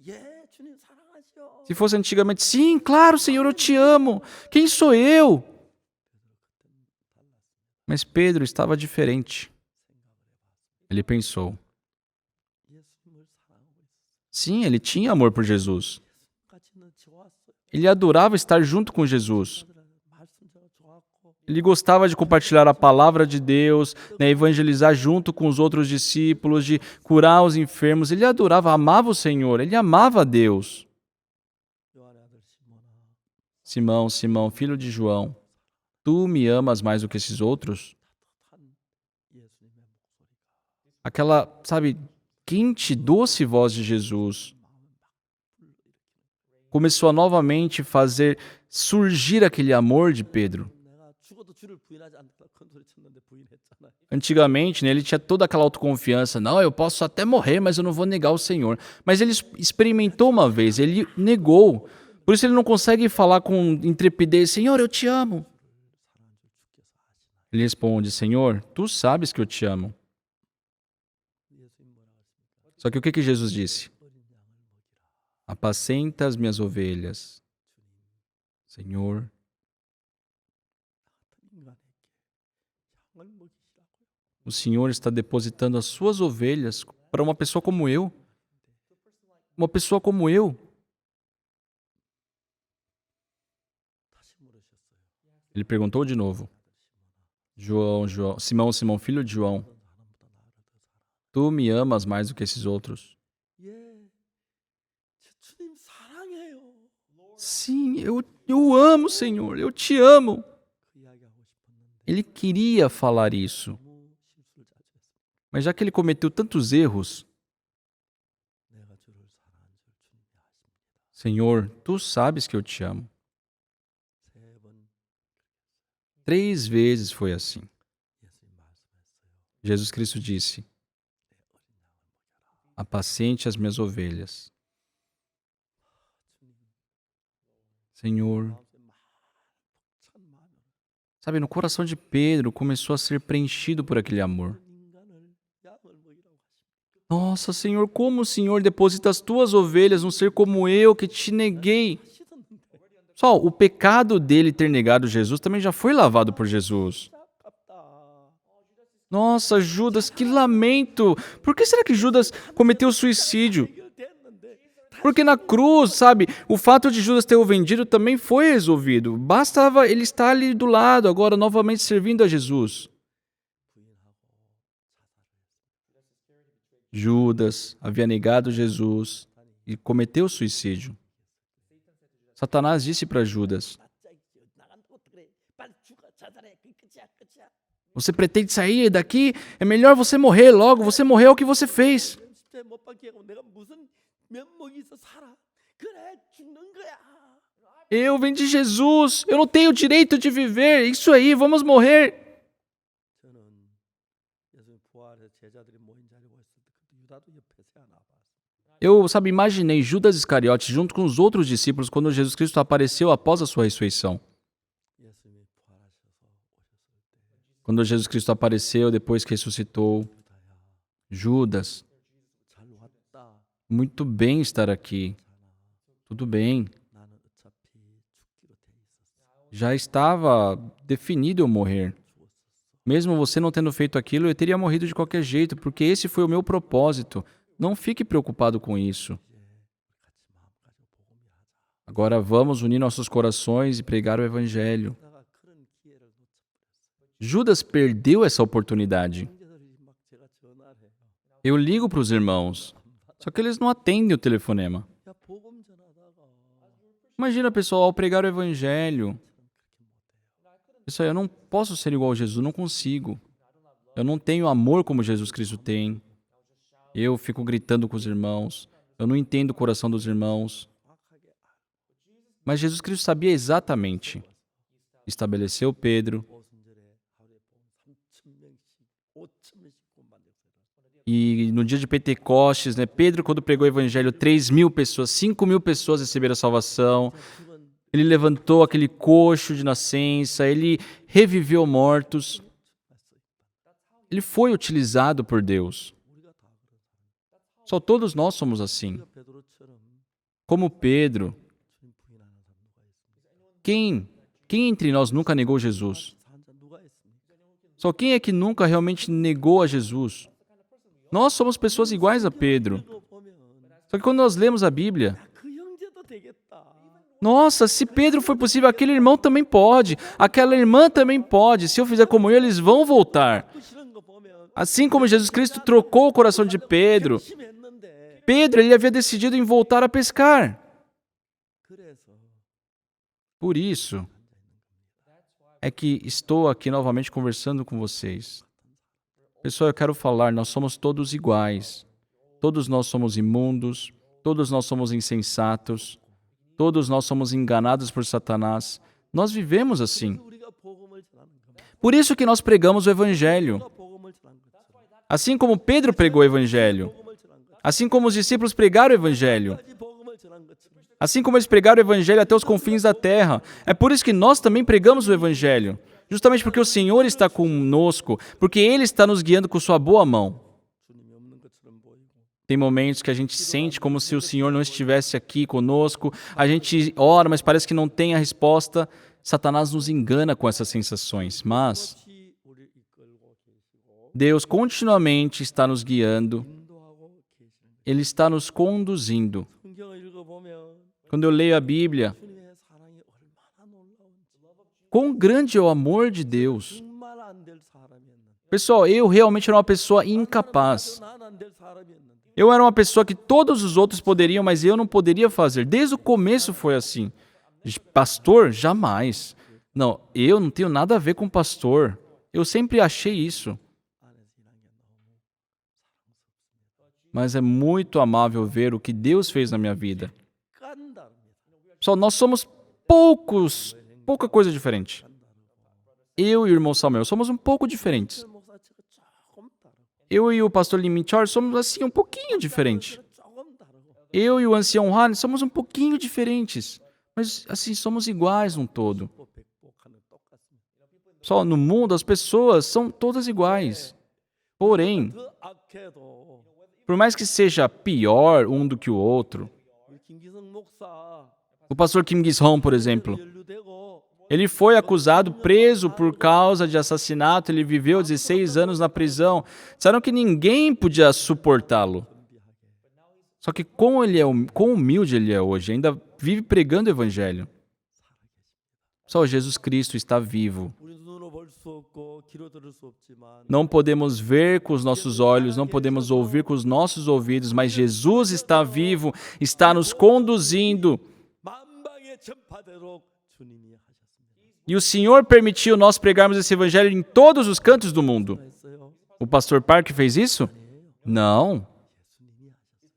Speaker 1: 예, 주님 사랑하시오.
Speaker 2: Se fosse antigamente, sim, claro, Senhor, eu te amo. Quem sou eu? Mas Pedro estava diferente. Ele pensou:
Speaker 1: 예수님을 사랑하고 있어.
Speaker 2: sim, ele tinha amor por Jesus.
Speaker 1: 같이는 좋았어요.
Speaker 2: Ele adorava estar junto com Jesus.
Speaker 1: 말씀 제가 좋았고
Speaker 2: Ele gostava de compartilhar a palavra de Deus, né, evangelizar junto com os outros discípulos, de curar os enfermos. Ele adorava, amava o Senhor, ele amava a Deus.
Speaker 1: 요한의 아들 시몬아,
Speaker 2: Simão, Simão, filho de João, tu me amas mais do que esses outros?
Speaker 1: 한 예수님의 목소리가
Speaker 2: Aquela, sabe, quente, doce voz de Jesus começou a novamente fazer surgir aquele amor de Pedro.
Speaker 1: 내가 죽어도 주를 부인하지 않겠다 큰 소리 쳤는데 부인했잖아요.
Speaker 2: Antigamente, né, ele tinha toda aquela autoconfiança. Não, eu posso até morrer, mas eu não vou negar o Senhor. Mas ele experimentou uma vez, ele negou. Por isso ele não consegue falar com intrepidez, Senhor, eu te amo. Ele responde, Senhor, tu sabes que eu te amo.
Speaker 1: 예수님 뭐라고 했습니까?
Speaker 2: Só que o que Jesus disse?
Speaker 1: 어린 양을 먹이라.
Speaker 2: Apacenta as minhas ovelhas. Senhor,
Speaker 1: 인간에게 양을 먹이시라고요.
Speaker 2: o Senhor está depositando as suas ovelhas para uma pessoa como eu. Uma pessoa como eu.
Speaker 1: 다시 물으셨어요.
Speaker 2: Ele perguntou de novo. João, Simão, Simão, filho de João,
Speaker 1: 어떤 사람보다 나를 더 사랑.
Speaker 2: tu me amas mais do que esses outros?
Speaker 1: 예, 주님 사랑해요.
Speaker 2: Sim, eu amo, Senhor, eu te amo.
Speaker 1: 그 이야기하고 싶었는데
Speaker 2: Ele queria falar isso,
Speaker 1: 너무 실수를 자주 했습니다.
Speaker 2: mas já que ele cometeu tantos erros,
Speaker 1: 내가 주를 사랑하는 줄 주님이 아십니다.
Speaker 2: Senhor, tu sabes que eu te amo.
Speaker 1: 3번
Speaker 2: 3 vezes foi assim.
Speaker 1: 예수님 말씀했어요.
Speaker 2: Jesus Cristo disse:
Speaker 1: 내 어린 양을 먹여라.
Speaker 2: apacente as minhas ovelhas.
Speaker 1: 주님
Speaker 2: Senhor,
Speaker 1: 마음속에 벅찬 마음으로
Speaker 2: sabe, no coração de Pedro começou a ser preenchido por aquele amor.
Speaker 1: 인간을 양을 먹이라고 하십니다.
Speaker 2: Nossa, Senhor, como o Senhor deposita as tuas ovelhas num ser como eu que te neguei.
Speaker 1: 하시던데
Speaker 2: Só, o pecado dele ter negado Jesus também já foi lavado por Jesus.
Speaker 1: 아깝다.
Speaker 2: Nossa, Judas, que lamento! Por que será que Judas cometeu suicídio?
Speaker 1: 해결됐는데
Speaker 2: Porque na cruz, sabe, o fato de Judas ter o vendido também foi resolvido. Bastava ele estar ali do lado, agora novamente servindo a Jesus.
Speaker 1: 부인하고 자살을
Speaker 2: Judas havia negado Jesus e cometeu suicídio. Satanás disse para Judas:
Speaker 1: 나간다고 그래. 빨리 죽어 자살해. 그 끝이야.
Speaker 2: você pretende sair daqui? É melhor você morrer logo. Você morreu o que você fez.
Speaker 1: 십자에 못 박게 하고 내가 무슨 면목이 있어 살아. 그래 죽는 거야.
Speaker 2: Eu vendi Jesus. Eu não tenho direito de viver. Isso aí, vamos morrer.
Speaker 1: 저는 예수님 부활해서 제자들이 모인 자리에 있을 때 그때 유다도 옆에 세워놔 봤어.
Speaker 2: Eu, sabe, imaginei Judas Iscariote junto com os outros discípulos quando Jesus Cristo apareceu após a sua ressurreição.
Speaker 1: 예수님이 부활하셔서 오셨을 때
Speaker 2: Quando Jesus Cristo apareceu depois que ressuscitou,
Speaker 1: 유다야
Speaker 2: Judas,
Speaker 1: 잘 왔다.
Speaker 2: muito bem estar aqui. Tudo bem.
Speaker 1: 나는 어차피 죽기로 돼 있었어.
Speaker 2: Já estava definido eu morrer.
Speaker 1: 죽었었어.
Speaker 2: Mesmo você não tendo feito aquilo, eu teria morrido de qualquer jeito, porque esse foi o meu propósito. Não fique preocupado com isso.
Speaker 1: 이제 우리 같이 마음 가지고 복음이하자.
Speaker 2: Agora vamos unir nossos corações e pregar o Evangelho.
Speaker 1: 내가 그런 기회를 놓쳐버렸어.
Speaker 2: Judas perdeu essa oportunidade.
Speaker 1: 형제들이 막 제가 전화를 해요.
Speaker 2: Eu ligo para os irmãos, só que eles não atendem o telefonema.
Speaker 1: 야 복음 전하다가
Speaker 2: Imagina, pessoal, ao pregar o Evangelho. Pessoal, eu não posso ser igual a Jesus, eu não consigo. Eu não tenho amor como Jesus Cristo tem. Eu fico gritando com os irmãos. Eu não entendo o coração dos irmãos.
Speaker 1: 정확하게
Speaker 2: Mas Jesus Cristo sabia exatamente. Estabeleceu Pedro
Speaker 1: 오순절에 하루에 복음 3,000명씩 5,000명씩 만들었어요.
Speaker 2: e no dia de Pentecostes, né, Pedro, quando pregou o Evangelho, 3.000 pessoas, 5.000 pessoas receberam a salvação.
Speaker 1: 죽은
Speaker 2: Ele levantou aquele coxo de nascença, ele reviveu mortos. Ele foi utilizado por Deus.
Speaker 1: 우리가 다 그렇다.
Speaker 2: Só todos nós somos assim.
Speaker 1: 우리가 베드로처럼
Speaker 2: Como Pedro,
Speaker 1: 주님 부인하는 사람 누가 있습니까?
Speaker 2: quem entre nós nunca negou Jesus?
Speaker 1: 사자 누가 있습니까?
Speaker 2: Só quem é que nunca realmente negou a Jesus? Nós somos pessoas iguais a Pedro.
Speaker 1: 읽어보면
Speaker 2: Só que quando nós lemos a Bíblia,
Speaker 1: 그 형제도 되겠다.
Speaker 2: nossa, se Pedro foi possível, aquele irmão também pode, aquela irmã também pode. Se eu fizer como eles vão voltar.
Speaker 1: 그 싫은 거 보면
Speaker 2: Assim como Jesus Cristo trocou o coração de Pedro,
Speaker 1: 결심했는데
Speaker 2: Pedro ele havia decidido em voltar a pescar.
Speaker 1: 그래서
Speaker 2: Por isso é que estou aqui novamente conversando com vocês. Pessoal, eu quero falar, nós somos todos iguais. Todos nós somos imundos, todos nós somos insensatos, todos nós somos enganados por Satanás. Nós vivemos assim.
Speaker 1: 우리가 복음을 전하는 겁니다.
Speaker 2: Por isso que nós pregamos o Evangelho.
Speaker 1: 우리가 복음을 전하는 것처럼
Speaker 2: Assim como Pedro pregou o Evangelho.
Speaker 1: 복음을 전하는 것.
Speaker 2: Assim como os discípulos pregaram o Evangelho.
Speaker 1: 까지 복음을 전하는 것처럼
Speaker 2: Assim como eles pregaram o Evangelho até os confins da terra. É por isso que nós também pregamos o Evangelho. Justamente porque o Senhor está conosco, porque Ele está nos guiando com sua boa mão.
Speaker 1: 주님이 없는 것처럼 보이고
Speaker 2: Tem momentos que a gente sente como se o Senhor não estivesse aqui conosco. A gente ora, mas parece que não tem a resposta. Satanás nos engana com essas sensações. Mas
Speaker 1: 같이 우리 이끌고 계시고
Speaker 2: Deus continuamente está nos guiando.
Speaker 1: 인도하고 계시는 거예요.
Speaker 2: Ele está nos conduzindo.
Speaker 1: 성경을 읽어보면
Speaker 2: Quando eu leio a Bíblia,
Speaker 1: 주님의 사랑이 얼마나 놀라운지
Speaker 2: quão grande é o amor de Deus.
Speaker 1: 정말 안 될 사람이었는데
Speaker 2: Pessoal, eu realmente era uma pessoa incapaz.
Speaker 1: 나는 안 될 사람이었는데
Speaker 2: Eu era uma pessoa que todos os outros poderiam, mas eu não poderia fazer. Desde o começo foi assim. Pastor? Jamais. Não, eu não tenho nada a ver com pastor. Eu sempre achei isso. Mas é muito amável ver o que Deus fez na minha vida. Pessoal, nós somos pouca coisa diferente. Eu e o irmão Samuel somos um pouco diferentes. Eu e o pastor Lee Min-chol somos assim um pouquinho diferentes. Eu e o ancião Han somos um pouquinho diferentes. Mas assim, somos iguais num todo. Só no mundo as pessoas são todas iguais. Porém, por mais que seja pior um do que o outro, o pastor Kim Gi-sung, por exemplo, ele foi acusado, preso por causa de assassinato, ele viveu 16 anos na prisão. Disseram que ninguém podia suportá-lo. Só que quão humilde ele é hoje, ainda vive pregando o evangelho. Só Jesus Cristo está vivo. Não podemos ver com os nossos olhos, não podemos ouvir com os nossos ouvidos, mas Jesus está vivo, está nos conduzindo. E o Senhor permitiu nós pregarmos esse evangelho em todos os cantos do mundo. O pastor Park fez isso? Não.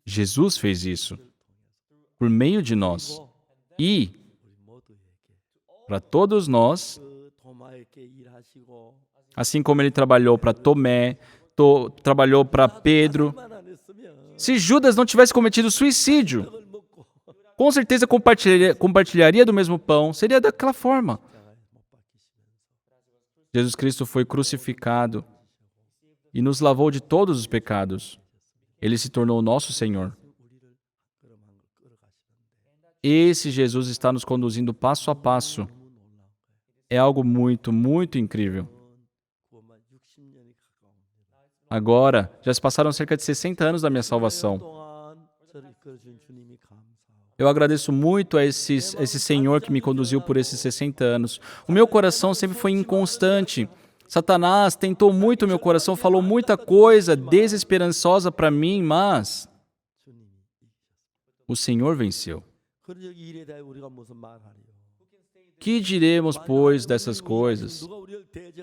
Speaker 2: Jesus fez isso. Por meio de nós. E, para todos nós, assim como ele trabalhou para Tomé, trabalhou para Pedro. Se Judas não tivesse cometido suicídio, com certeza compartilharia do mesmo pão, seria daquela forma. Jesus Cristo foi crucificado e nos lavou de todos os pecados. Ele se tornou o nosso Senhor. Esse Jesus está nos conduzindo passo a passo. É algo muito incrível. Agora, já se passaram cerca de 60 anos da minha salvação. Eu agradeço muito a esse Senhor que me conduziu por esses 60 anos. O meu coração sempre foi inconstante. Satanás tentou muito o meu coração, falou muita coisa desesperançosa para mim, mas o Senhor venceu. Que diremos, pois, dessas coisas?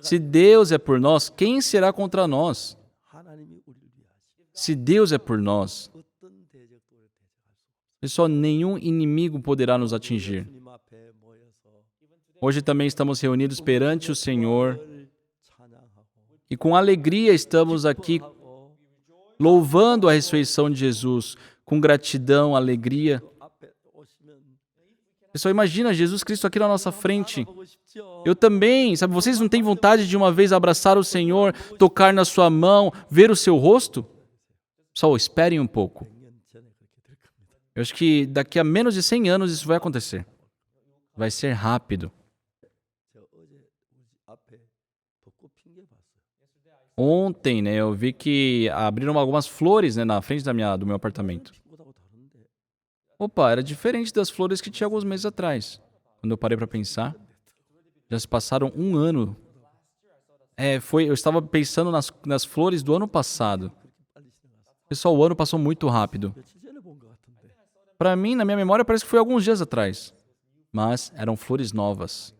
Speaker 2: Se Deus é por nós, quem será contra nós? Se Deus é por nós, pessoal, nenhum inimigo poderá nos atingir. Hoje também estamos reunidos perante o Senhor e com alegria estamos aqui louvando a ressurreição de Jesus, com gratidão, alegria. Pessoal, imagina Jesus Cristo aqui na nossa frente. Eu também, sabe, vocês não têm vontade de uma vez abraçar o Senhor, tocar na sua mão, ver o seu rosto? Pessoal, esperem um pouco. Eu acho que daqui a menos de 100 anos isso vai acontecer. Vai ser rápido. Ontem, eu vi que abriram algumas flores, na frente do meu apartamento. Opa, era diferente das flores que tinha alguns meses atrás. Quando eu parei para pensar, já se passaram um ano. Eu estava pensando nas flores do ano passado. Pessoal, o ano passou muito rápido. Para mim, na minha memória, parece que foi alguns dias atrás. Mas eram flores novas.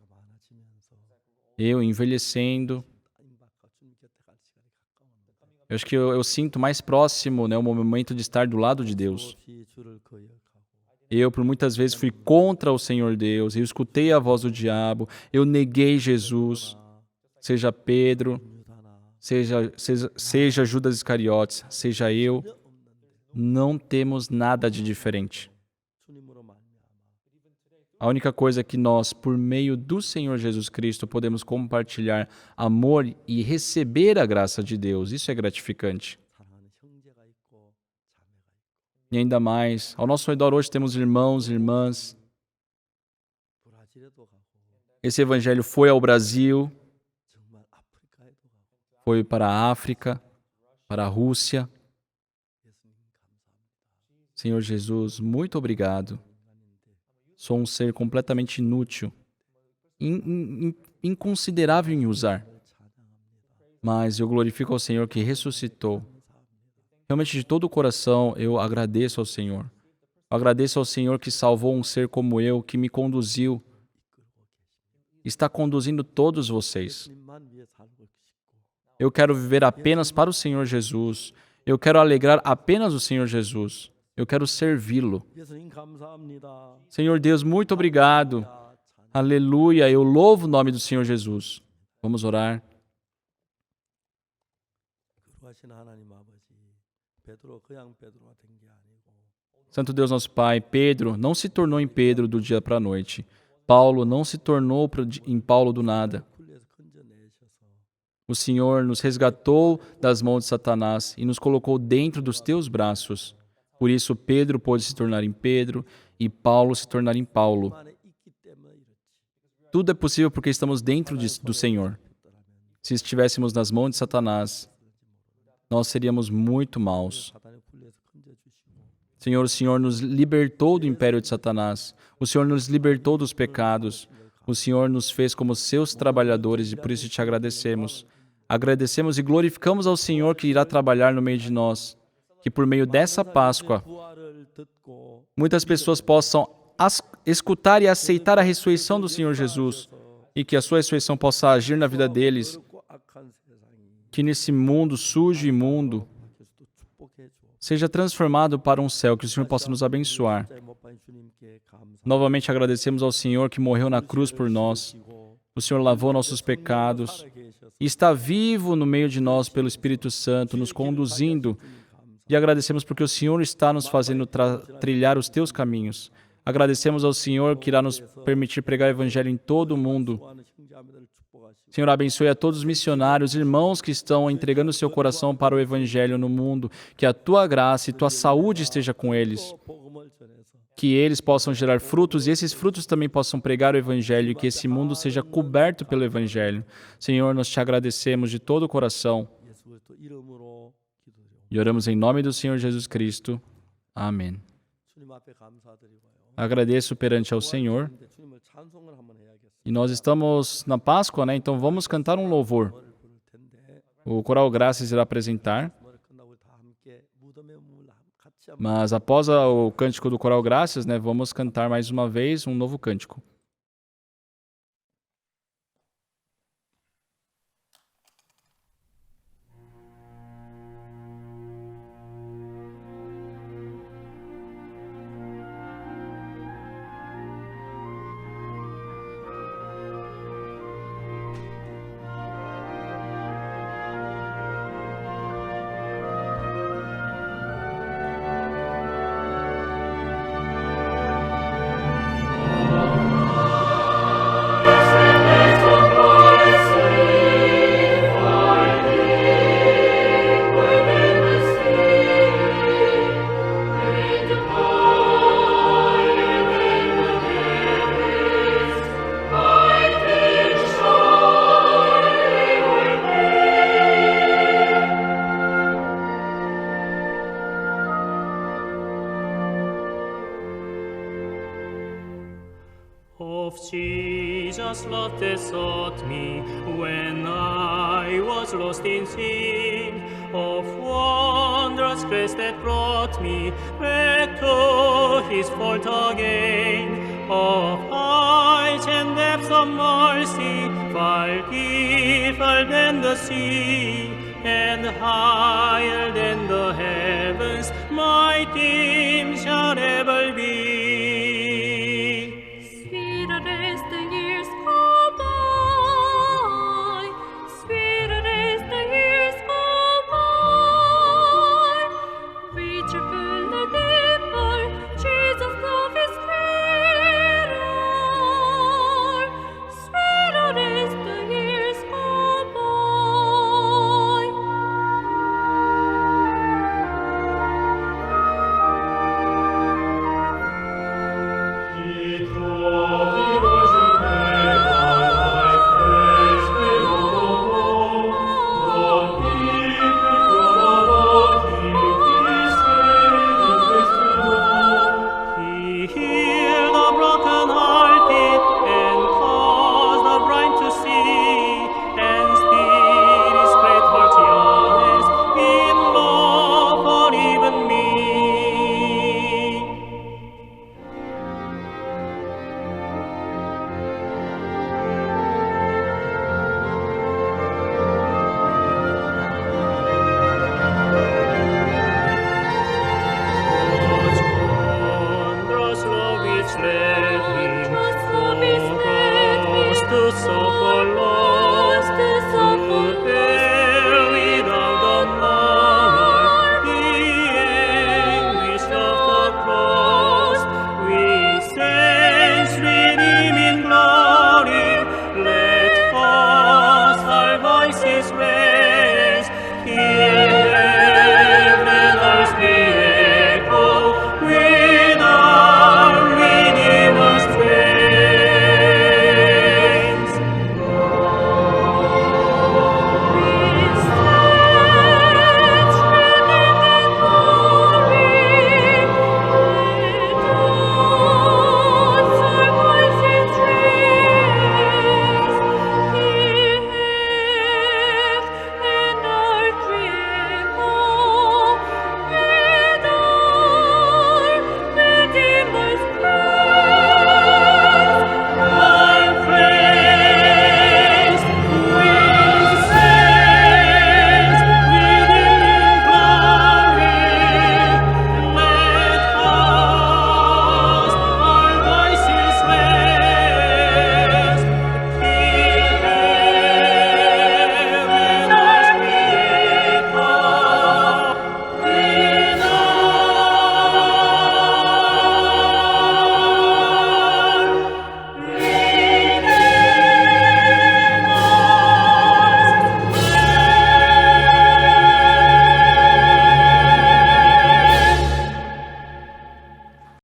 Speaker 2: Eu envelhecendo. Eu acho que eu sinto mais próximo, o momento de estar do lado de Deus. Eu, por muitas vezes, fui contra o Senhor Deus. Eu escutei a voz do diabo. Eu neguei Jesus. Seja Pedro, seja Judas Iscariotes, seja eu. Não temos nada de diferente. A única coisa é que nós, por meio do Senhor Jesus Cristo, podemos compartilhar amor e receber a graça de Deus. Isso é gratificante. E ainda mais, ao nosso redor hoje temos irmãos e irmãs. Esse evangelho foi ao Brasil, foi para a África, para a Rússia. Senhor Jesus, muito obrigado. Sou um ser completamente inútil, inconsiderável em usar. Mas eu glorifico ao Senhor que ressuscitou. Realmente, de todo o coração, eu agradeço ao Senhor. Eu agradeço ao Senhor que salvou um ser como eu, que me conduziu, está conduzindo todos vocês.
Speaker 1: 예수님만 위해 살고 싶고
Speaker 2: Eu quero viver apenas para o Senhor Jesus. Eu quero alegrar apenas o Senhor Jesus. Eu quero servi-lo.
Speaker 1: 예수님 감사합니다.
Speaker 2: Senhor Deus, muito obrigado. Aleluia, eu louvo o nome do Senhor Jesus. Vamos orar.
Speaker 1: 거룩하신 하나님 아버지, 베드로 그냥 베드로가 된 게 아니고
Speaker 2: Santo Deus, nosso Pai, Pedro não se tornou em Pedro do dia para a noite. Paulo não se tornou em Paulo do nada.
Speaker 1: 풀려서 건져내셔서
Speaker 2: O Senhor nos resgatou das mãos de Satanás e nos colocou dentro dos teus braços. Por isso, Pedro pôde se tornar em Pedro e Paulo se tornar em Paulo.
Speaker 1: 안에 있기 때문에 이렇지.
Speaker 2: Tudo é possível porque estamos dentro do Senhor. Se estivéssemos nas mãos de Satanás, nós seríamos muito maus.
Speaker 1: 사단에 풀려서 건져주시고
Speaker 2: Senhor, o Senhor nos libertou do império de Satanás. O Senhor nos libertou dos pecados. O Senhor nos fez como seus trabalhadores e por isso te agradecemos. Agradecemos e glorificamos ao Senhor que irá trabalhar no meio de nós. Que por meio dessa Páscoa,
Speaker 1: 부활을 듣고
Speaker 2: muitas pessoas possam escutar e aceitar a ressurreição do Senhor Jesus e que a sua ressurreição possa agir na vida deles.
Speaker 1: 어렵고 악한 세상이
Speaker 2: Que nesse mundo sujo e imundo
Speaker 1: 그리스도 축복해 줘.
Speaker 2: seja transformado para um céu, que o Senhor possa nos abençoar.
Speaker 1: 십자가에 못 박힌 주님께 감사.
Speaker 2: Novamente agradecemos ao Senhor que morreu na cruz por nós. O Senhor lavou nossos pecados e está vivo no meio de nós pelo Espírito Santo, nos conduzindo. E agradecemos porque o Senhor está nos fazendo trilhar os teus caminhos. Agradecemos ao Senhor que irá nos permitir pregar o Evangelho em todo o mundo.
Speaker 1: 구하는 형제자매들을 축복하시고
Speaker 2: Senhor, abençoe a todos os missionários, irmãos que estão entregando seu coração para o Evangelho no mundo. Que a tua graça e tua saúde esteja com eles.
Speaker 1: 복음을 전해서
Speaker 2: Que eles possam gerar frutos e esses frutos também possam pregar o Evangelho e que esse mundo seja coberto pelo Evangelho. Senhor, nós te agradecemos de todo o coração
Speaker 1: 예수 그리스도 이름으로 기도드려.
Speaker 2: e oramos em nome do Senhor Jesus Cristo. Amém.
Speaker 1: 주님 앞에 감사드리고요.
Speaker 2: Agradeço perante ao Senhor.
Speaker 1: 근데 주님을 찬송을 한번 해야겠어요.
Speaker 2: E nós estamos na Páscoa, né? Então vamos cantar um louvor.
Speaker 1: 노래를 부를 텐데
Speaker 2: O Coral Graças irá apresentar,
Speaker 1: 노래 끝나고 다 함께 무덤의 문을 같이 한번
Speaker 2: mas após o cântico do Coral Graças, né, vamos cantar mais uma vez um novo cântico.
Speaker 3: Of Jesus' love that sought me when I was lost in sin, of wondrous grace that brought me back to His fold again, of heights and depths of mercy, far deeper than the sea, and higher than the heavens, my theme shall ever be.
Speaker 4: Sweeter as the years go by, sweeter as the years go by, richer, fuller, deeper, Jesus' love is greater. Sweeter as the years go by.
Speaker 3: spare him.
Speaker 4: Just love is
Speaker 3: Oh, to suffer, Lord,